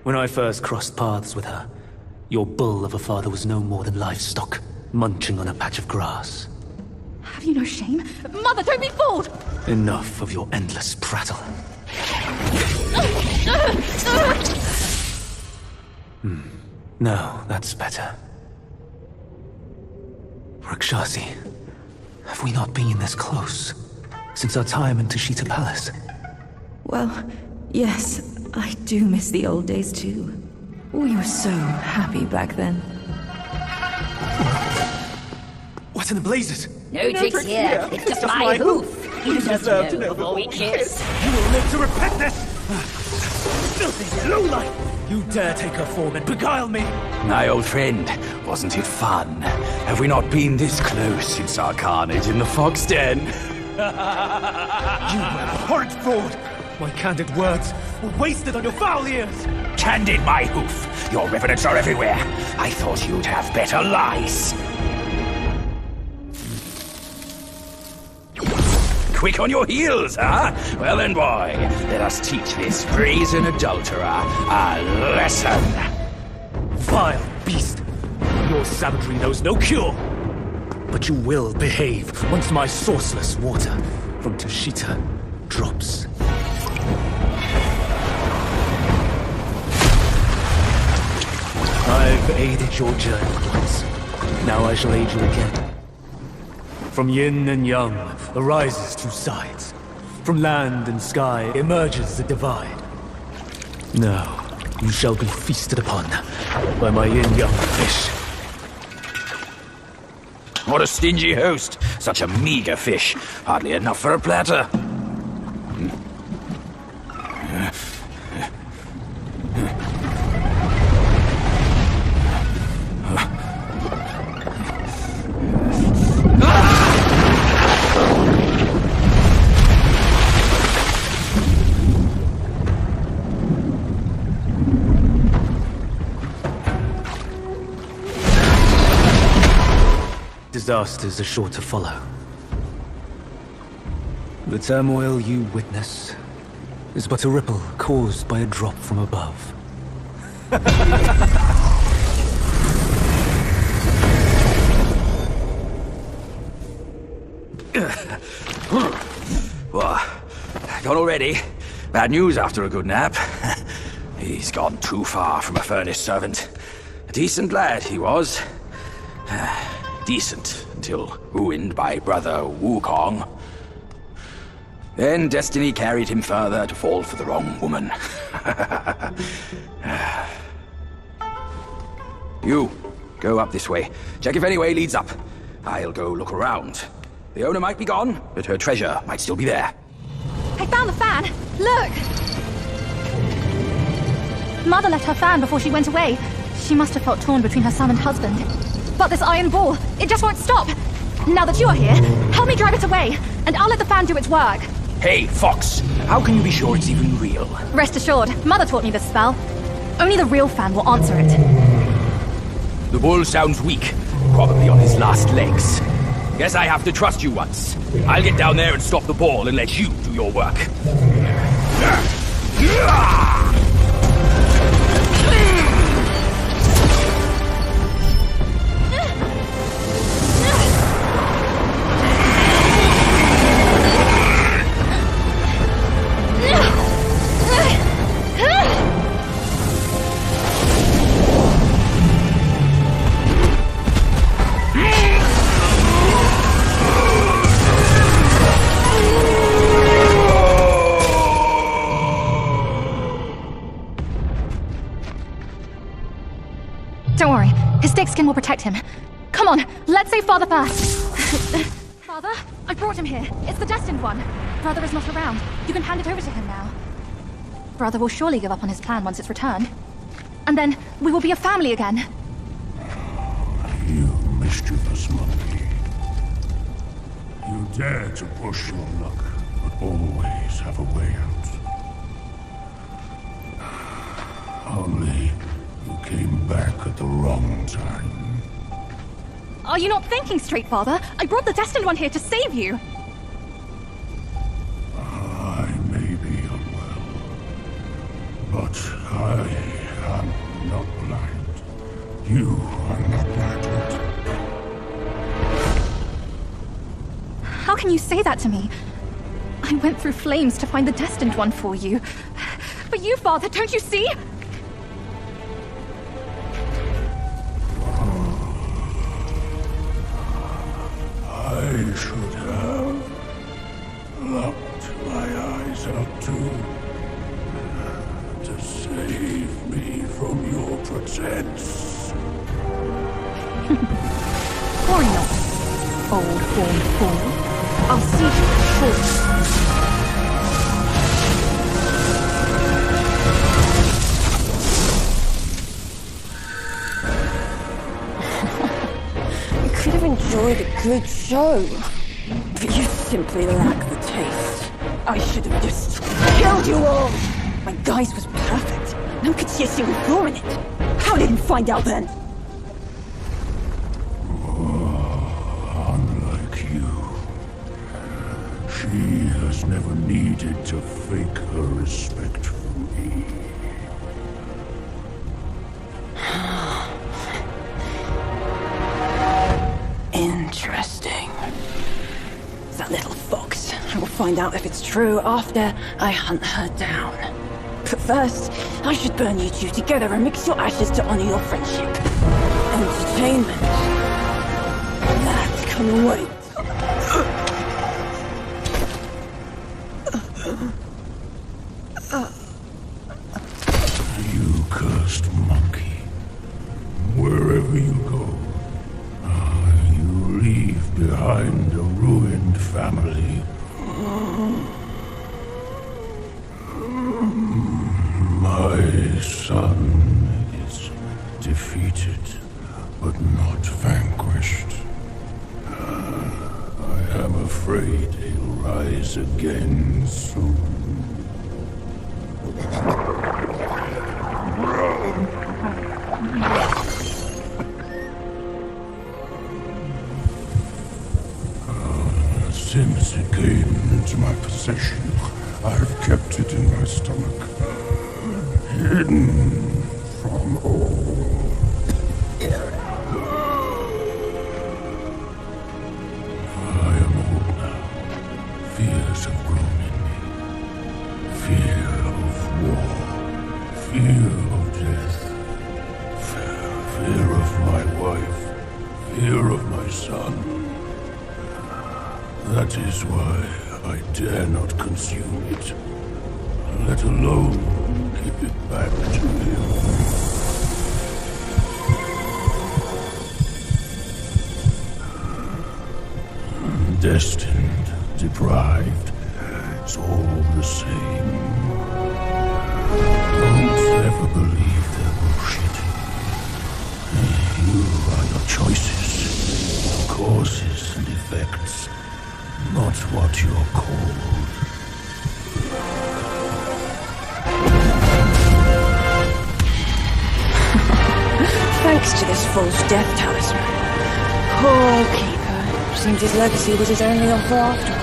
When I first crossed paths with her, your bull of a father was no more than livestock, munching on a patch of grass. Have you no shame? Mother, don't be fooled! Enough of your endless prattle. No, that's better. Rakshasi, have we not been this close since our time in Tashita Palace? Well, yes, I do miss the old days too. We were so happy back then. What in the blazes? No tricks here. It's just my hoof. You deserve to know before we kiss. You will live to repent this! Filthy lowlife! You dare take her form and beguile me! My old friend, wasn't it fun? Have we not been this close since our carnage in the fox den? You horrid fraud! My candid words were wasted on your foul ears! Candid, my hoof! Your revenants are everywhere. I thought you'd have better lies. Quick on your heels, huh? Well then, boy, let us teach this brazen adulterer a lesson. Vile beast! Your savagery knows no cure! But you will behave once my sourceless water from Tashita drops. I've aided your journey once. Now I shall aid you again. From yin and yang arises two sides. From land and sky emerges the divide. Now, you shall be feasted upon by my yin-yang fish. What a stingy host. Such a meager fish. Hardly enough for a platter. Disasters are sure to follow. The turmoil you witness is but a ripple caused by a drop from above. Well, gone already? Bad news after a good nap. He's gone too far from a furnace servant. A decent lad he was. Decent until ruined by brother Wukong. Then destiny carried him further to fall for the wrong woman. You, go up this way. Check if any way leads up. I'll go look around. The owner might be gone, but her treasure might still be there. I found the fan! Look! Mother left her fan before she went away. She must have felt torn between her son and husband. But this iron ball, it just won't stop. Now that you're here, help me drive it away, and I'll let the fan do its work. Hey, Fox! How can you be sure it's even real? Rest assured, Mother taught me this spell. Only the real fan will answer it. The bull sounds weak. Probably on his last legs. Guess I have to trust you once. I'll get down there and stop the ball and let you do your work. Don't worry, his thick skin will protect him. Come on, let's save Father first. Father, I brought him here. It's the destined one. Brother is not around. You can hand it over to him now. Brother will surely give up on his plan once it's returned. And then we will be a family again. You mischievous monkey. You dare to push your luck, but always have a way out. Only you came back at the wrong time. Are you not thinking straight, Father? I brought the Destined One here to save you. I may be unwell, but I am not blind. You are not blind. How can you say that to me? I went through flames to find the Destined One for you. But you, Father, don't you see? I should have locked my eyes out too, to save me from your pretense. Worry not, old-born fool. I'll see you shortly. Could have enjoyed a good show, but you simply lack the taste. I should have just killed you all! My guise was perfect. No one could see a single flaw in it. How did you find out then? Unlike you, she has never needed to fake her respect for me. Interesting. That little fox. I will find out if it's true after I hunt her down. But first, I should burn you two together and mix your ashes to honor your friendship. Entertainment. That can wait. You cursed monkey. Wherever you go, you leave behind a ruined family. My son is defeated, but not vanquished. I am afraid he'll rise again soon. Since it came into my possession, I've kept it in my stomach, hidden from all. I am old now. Fears have grown in me. Fear of war. Fear of death. Fear of my wife. Fear of my son. That is why I dare not consume it, let alone give it back to him. Destined, deprived, it's all the same. Don't ever believe their bullshit. You are your choices, causes and effects. Not what you're called. Thanks to this false death talisman. Poor keeper. Seems his legacy was his only offer after all.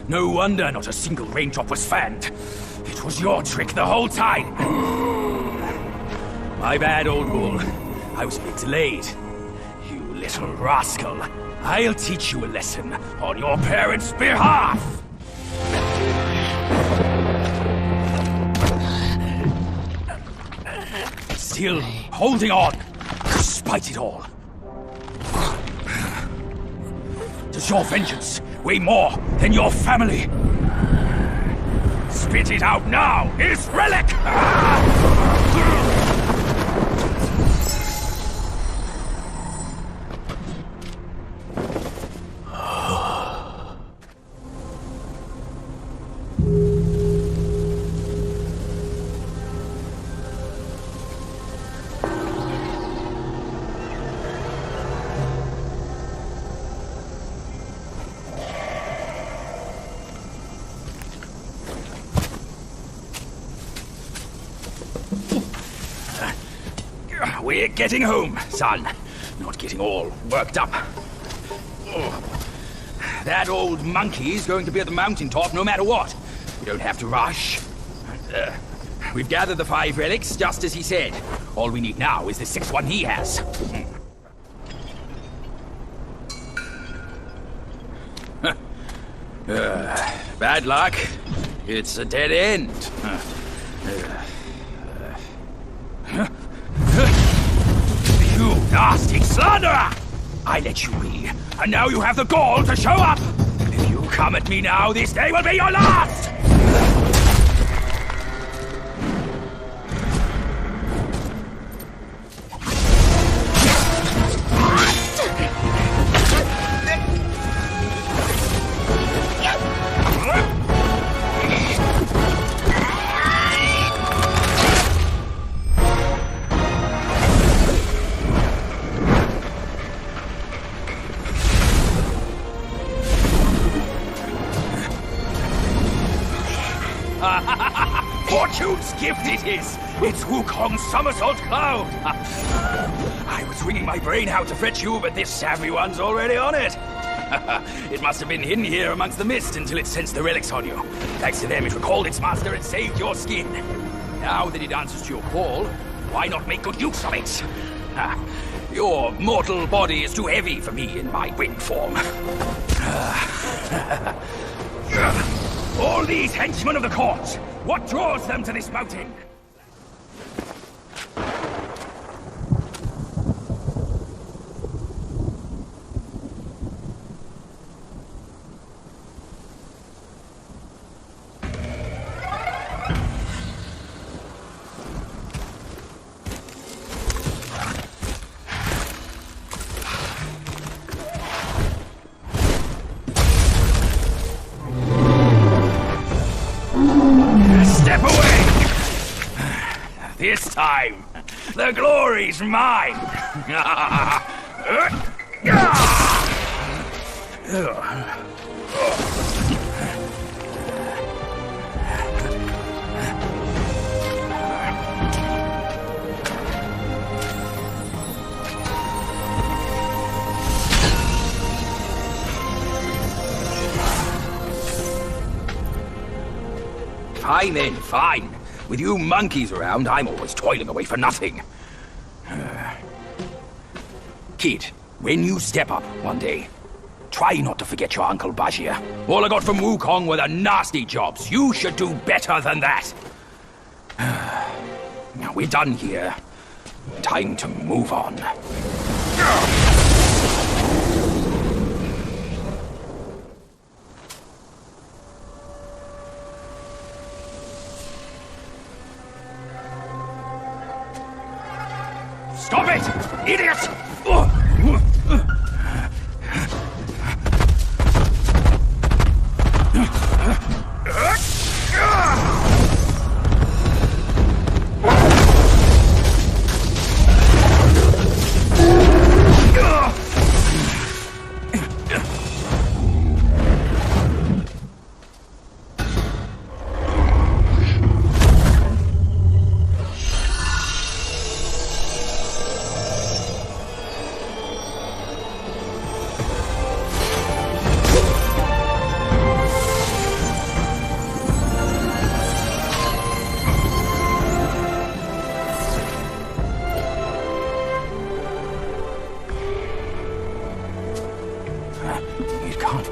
No wonder not a single raindrop was fanned. It was your trick the whole time. My bad, old bull. I was a bit delayed. You little rascal. I'll teach you a lesson on your parents' behalf. Still holding on, despite it all. Does your vengeance weigh more than your family? Spit it out now, his relic! We're getting home, son. Not getting all worked up. Oh. That old monkey's going to be at the mountaintop no matter what. We don't have to rush. We've gathered the 5 relics, just as he said. All we need now is the 6th one he has. Bad luck. It's a dead end. You nasty slanderer! I let you be, and now you have the gall to show up! If you come at me now, this day will be your last! Fortune's gift it is! It's Wukong's somersault cloud! I was wringing my brain out to fetch you, but this savvy one's already on it! It must have been hidden here amongst the mist until it sensed the relics on you. Thanks to them, it recalled its master and saved your skin. Now that it answers to your call, why not make good use of it? Your mortal body is too heavy for me in my winged form. All these henchmen of the court, what draws them to this mountain? Step away! This time, the glory's mine! Fine then, fine. With you monkeys around, I'm always toiling away for nothing. Kid, when you step up one day, try not to forget your Uncle Bajie. All I got from Wukong were the nasty jobs. You should do better than that. Now we're done here. Time to move on. Stop it! Idiot!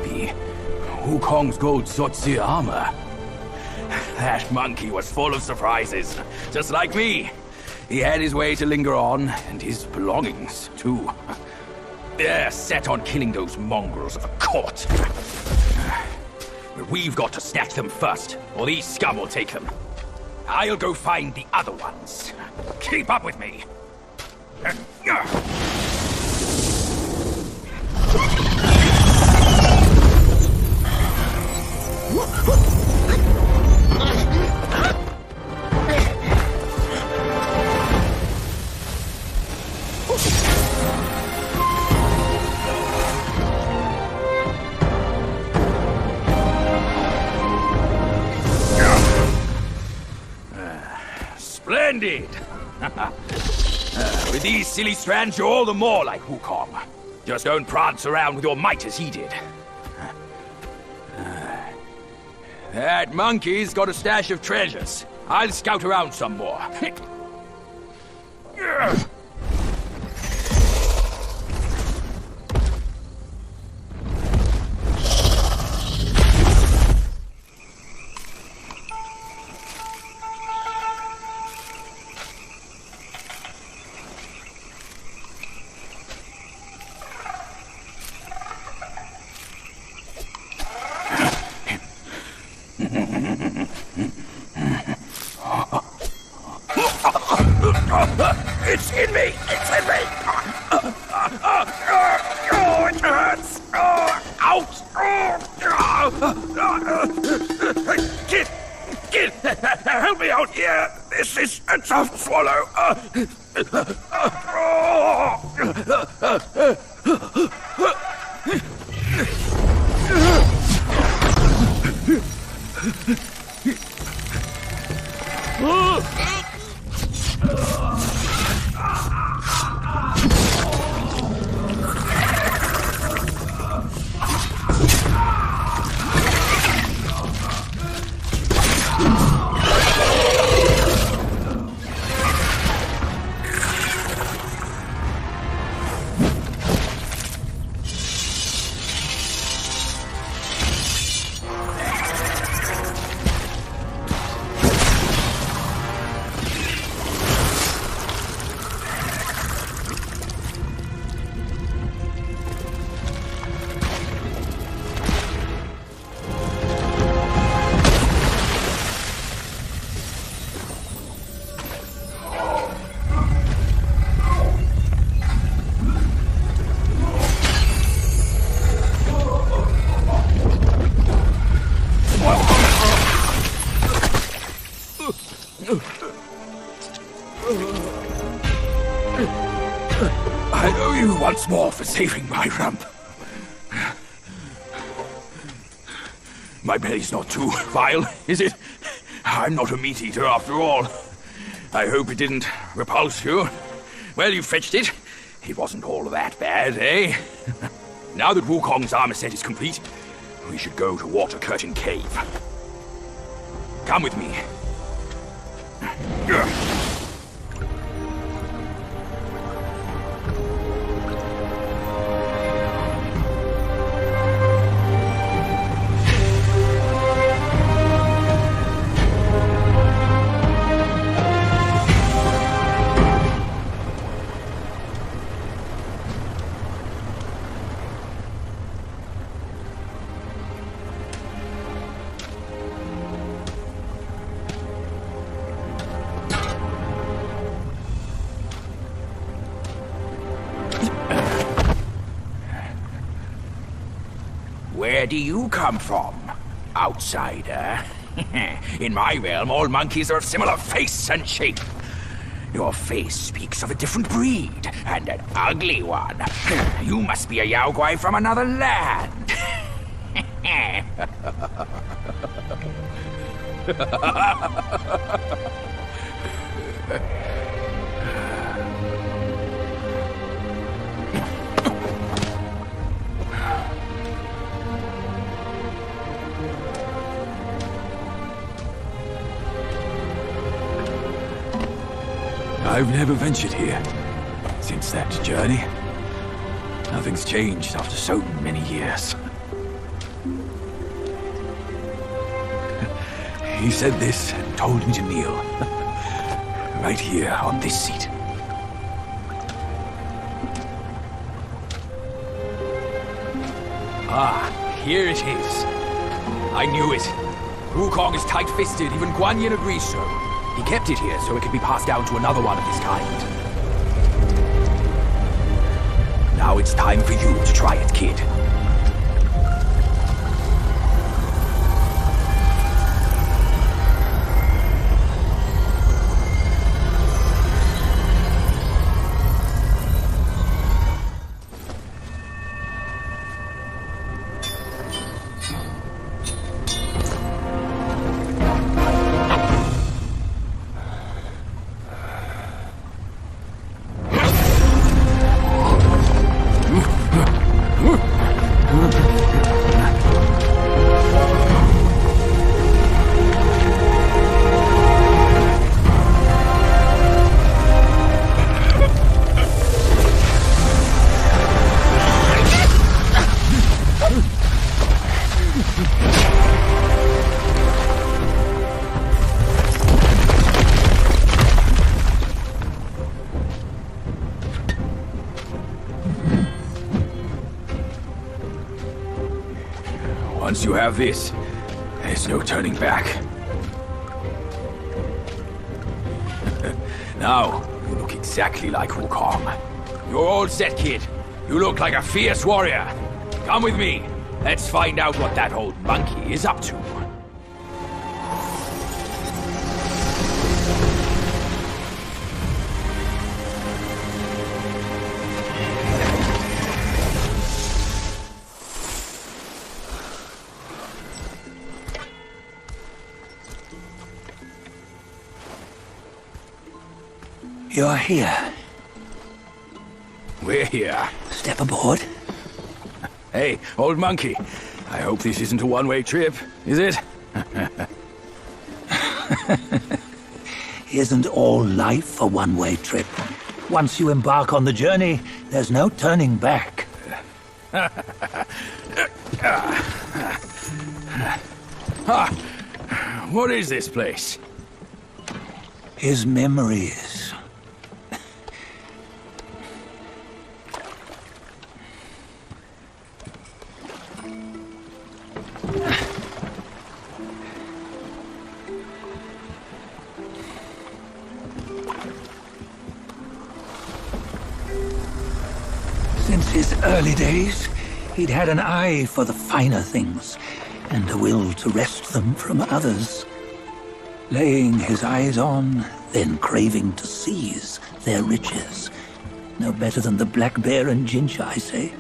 be Wukong's gold Zotzi armor. That monkey was full of surprises, just like me. He had his way to linger on, and his belongings, too. They're set on killing those mongrels of a court. But we've got to snatch them first, or these scum will take them. I'll go find the other ones. Keep up with me. Splendid! With these silly strands, you're all the more like Wukong. Just don't prance around with your might as he did. That monkey's got a stash of treasures. I'll scout around some more. It's in me! It's in me! Oh, it hurts! Ouch! Kid! Help me out here! This is a tough swallow! I owe you once more for saving my rump. My belly's not too vile, is it? I'm not a meat eater after all. I hope it didn't repulse you. Well, you fetched it. It wasn't all that bad, eh? Now that Wukong's armor set is complete, we should go to Water Curtain Cave. Come with me. Where do you come from, outsider? In my realm, all monkeys are of similar face and shape. Your face speaks of a different breed, and an ugly one. You must be a Yaoguai from another land. I've never ventured here since that journey. Nothing's changed after so many years. He said this and told me to kneel. Right here, on this seat. Ah, here it is. I knew it. Wukong is tight-fisted, even Guan Yin agrees so. He kept it here so it could be passed down to another one of his kind. Now it's time for you to try it, kid. Once you have this, there's no turning back. Now, you look exactly like Wukong. You're all set, kid. You look like a fierce warrior. Come with me. Let's find out what that old monkey is up to. You're here. We're here. Step aboard. Hey, old monkey. I hope this isn't a one-way trip, is it? Isn't all life a one-way trip? Once you embark on the journey, there's no turning back. What is this place? His memories. Since his early days, he'd had an eye for the finer things, and a will to wrest them from others. Laying his eyes on, then craving to seize their riches. No better than the black bear and ginger, I say.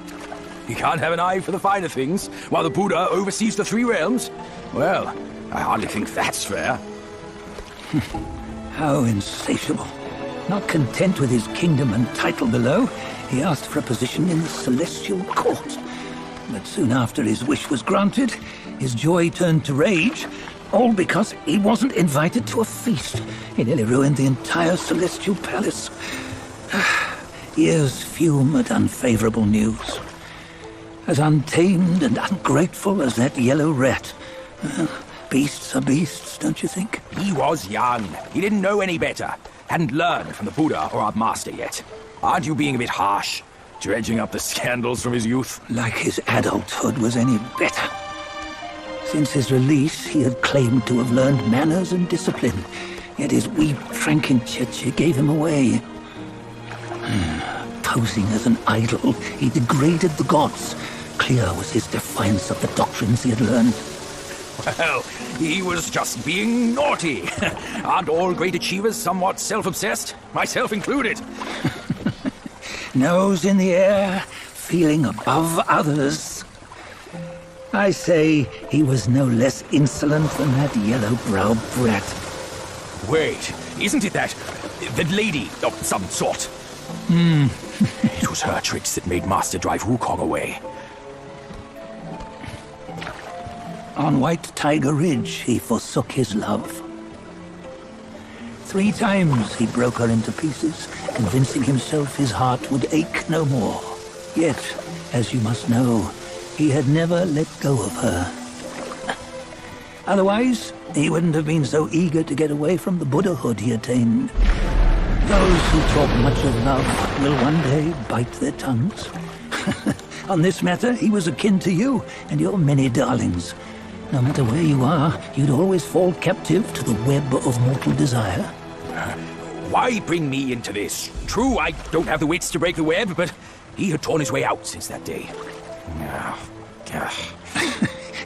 You can't have an eye for the finer things, while the Buddha oversees the three realms? Well, I hardly think that's fair. How insatiable. Not content with his kingdom and title below, he asked for a position in the celestial court. But soon after his wish was granted, his joy turned to rage, all because he wasn't invited to a feast. He nearly ruined the entire celestial palace. Ears fume at unfavorable news. As untamed and ungrateful as that yellow rat. Beasts are beasts, don't you think? He was young. He didn't know any better. Hadn't learned from the Buddha or our master yet. Aren't you being a bit harsh? Dredging up the scandals from his youth? Like his adulthood was any better. Since his release, he had claimed to have learned manners and discipline. Yet his weak Frankenchurch gave him away. Posing as an idol, he degraded the gods. Clear was his defiance of the doctrines he had learned. Well, he was just being naughty. Aren't all great achievers somewhat self-obsessed? Myself included. Nose in the air, feeling above others. I say he was no less insolent than that yellow-browed brat. Wait, isn't it that lady of some sort? It was her tricks that made Master drive Wukong away. On White Tiger Ridge, he forsook his love. 3 times he broke her into pieces, convincing himself his heart would ache no more. Yet, as you must know, he had never let go of her. Otherwise, he wouldn't have been so eager to get away from the Buddhahood he attained. Those who talk much of love will one day bite their tongues. On this matter, he was akin to you and your many darlings. No matter where you are, you'd always fall captive to the web of mortal desire. Why bring me into this? True, I don't have the wits to break the web, but he had torn his way out since that day.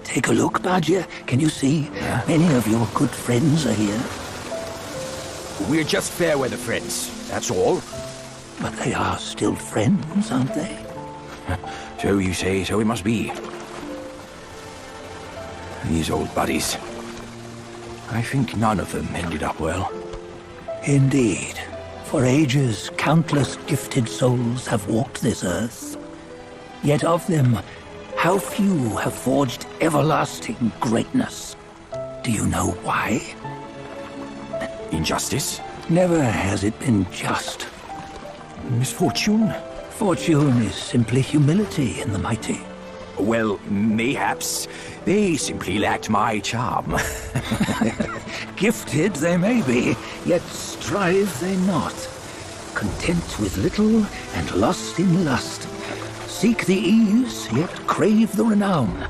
Take a look, Bajie. Can you see? Many of your good friends are here. We're just fair weather friends, that's all. But they are still friends, aren't they? So you say, so it must be. These old buddies. I think none of them ended up well. Indeed. For ages, countless gifted souls have walked this earth. Yet of them, how few have forged everlasting greatness? Do you know why? Injustice? Never has it been just. Misfortune? Fortune is simply humility in the mighty. Well, mayhaps they simply lacked my charm. Gifted they may be, yet strive they not. Content with little and lost in lust. Seek the ease, yet crave the renown.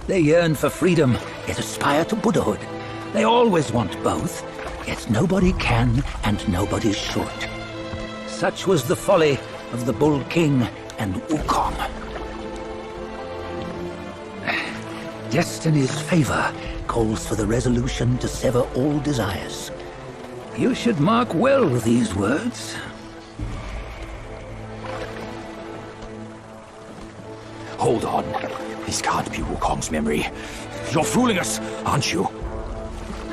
They yearn for freedom, yet aspire to Buddhahood. They always want both, yet nobody can and nobody should. Such was the folly of the Bull King and Wukong. Destiny's favor calls for the resolution to sever all desires. You should mark well these words. Hold on. This can't be Wukong's memory. You're fooling us, aren't you?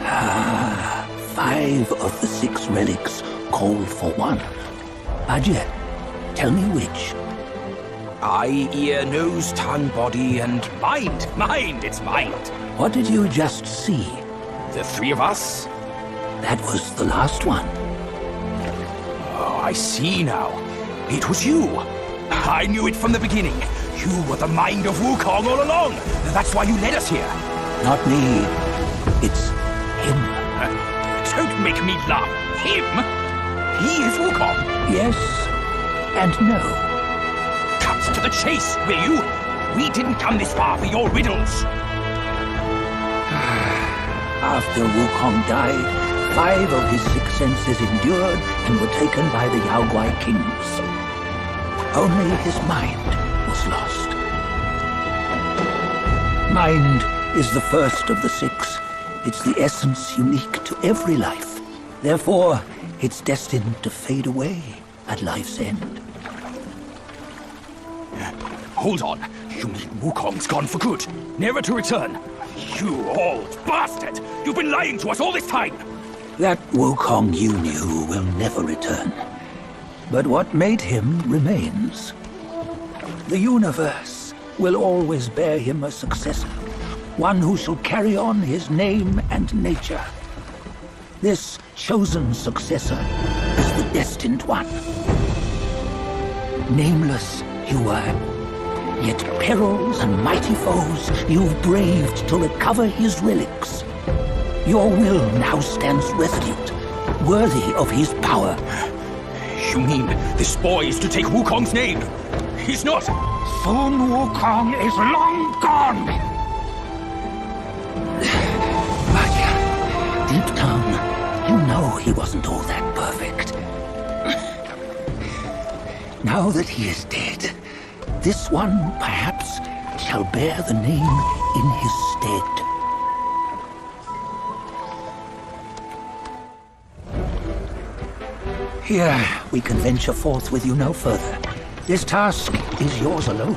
5 of the 6 relics call for one. Bajie, tell me which. Eye, ear, nose, tongue, body, and mind. Mind, it's mind. What did you just see? The 3 of us? That was the last one. Oh, I see now. It was you. I knew it from the beginning. You were the mind of Wukong all along. That's why you led us here. Not me. It's him. Don't make me laugh. Him? He is Wukong. Yes and no. Cut to the chase, will you? We didn't come this far for your riddles. After Wukong died, 5 of his 6 senses endured and were taken by the Yaoguai kings. Only his mind was lost. Mind is the first of the 6. It's the essence unique to every life. Therefore, it's destined to fade away at life's end. Hold on. You mean Wukong's gone for good? Never to return? You old bastard! You've been lying to us all this time! That Wukong you knew will never return. But what made him remains. The universe will always bear him a successor. One who shall carry on his name and nature. This chosen successor is the destined one. Nameless you were. Yet perils and mighty foes you've braved to recover his relics. Your will now stands resolute, worthy of his power. You mean this boy is to take Wukong's name? He's not! Sun Wukong is long gone! Bajie, deep down, you know he wasn't all that perfect. Now that he is dead, this one, perhaps, shall bear the name in his stead. Here, we can venture forth with you no further. This task is yours alone.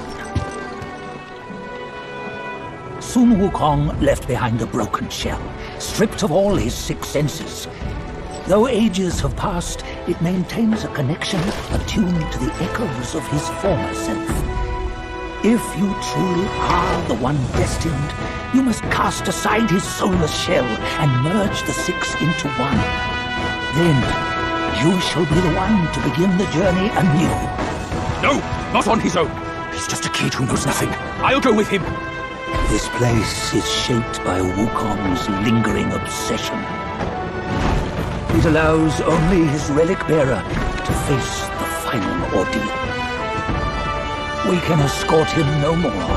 Sun Wukong left behind a broken shell, stripped of all his 6 senses. Though ages have passed, it maintains a connection attuned to the echoes of his former self. If you truly are the one destined, you must cast aside his soulless shell and merge the 6 into one. Then, you shall be the one to begin the journey anew. No, not on his own. He's just a kid who knows nothing. I'll go with him. This place is shaped by Wukong's lingering obsession. It allows only his relic bearer to face the final ordeal. We can escort him no more.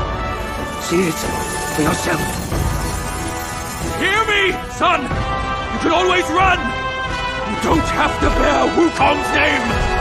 See it for yourself. Hear me, son! You can always run! You don't have to bear Wukong's name!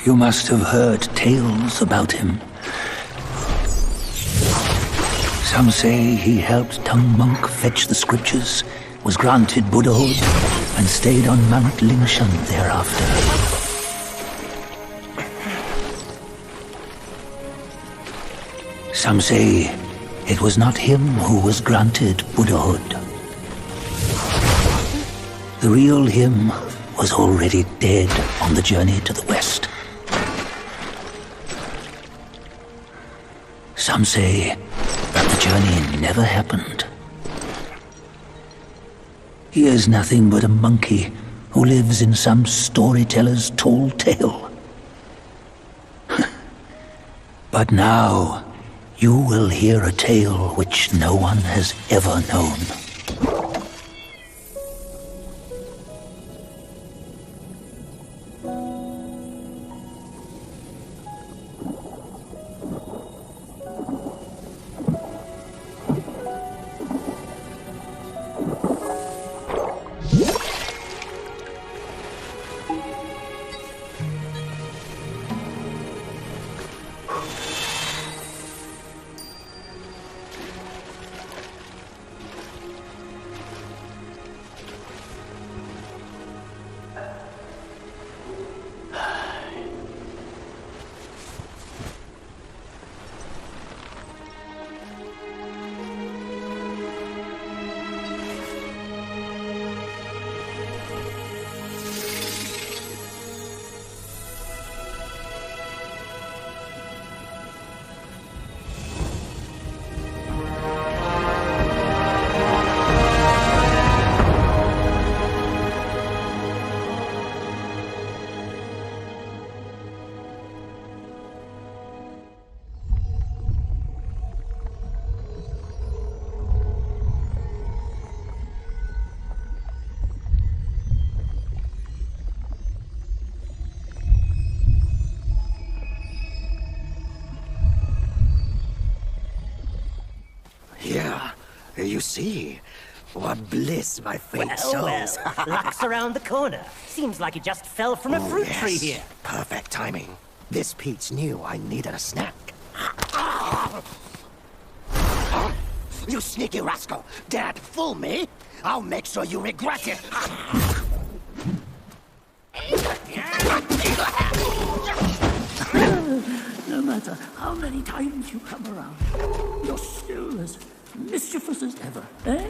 You must have heard tales about him. Some say he helped Tung Monk fetch the scriptures, was granted Buddhahood, and stayed on Mount Lingshan thereafter. Some say it was not him who was granted Buddhahood. The real him was already dead on the journey to the west. Some say that the journey never happened. He is nothing but a monkey who lives in some storyteller's tall tale. But now, you will hear a tale which no one has ever known. Here, you see? What bliss my fate shows. Luck's around the corner. Seems like it just fell from a fruit tree here. Perfect timing. This peach knew I needed a snack. You sneaky rascal! Dare to fool me? I'll make sure you regret it! No matter how many times you come around, you're still as mischievous as ever, eh?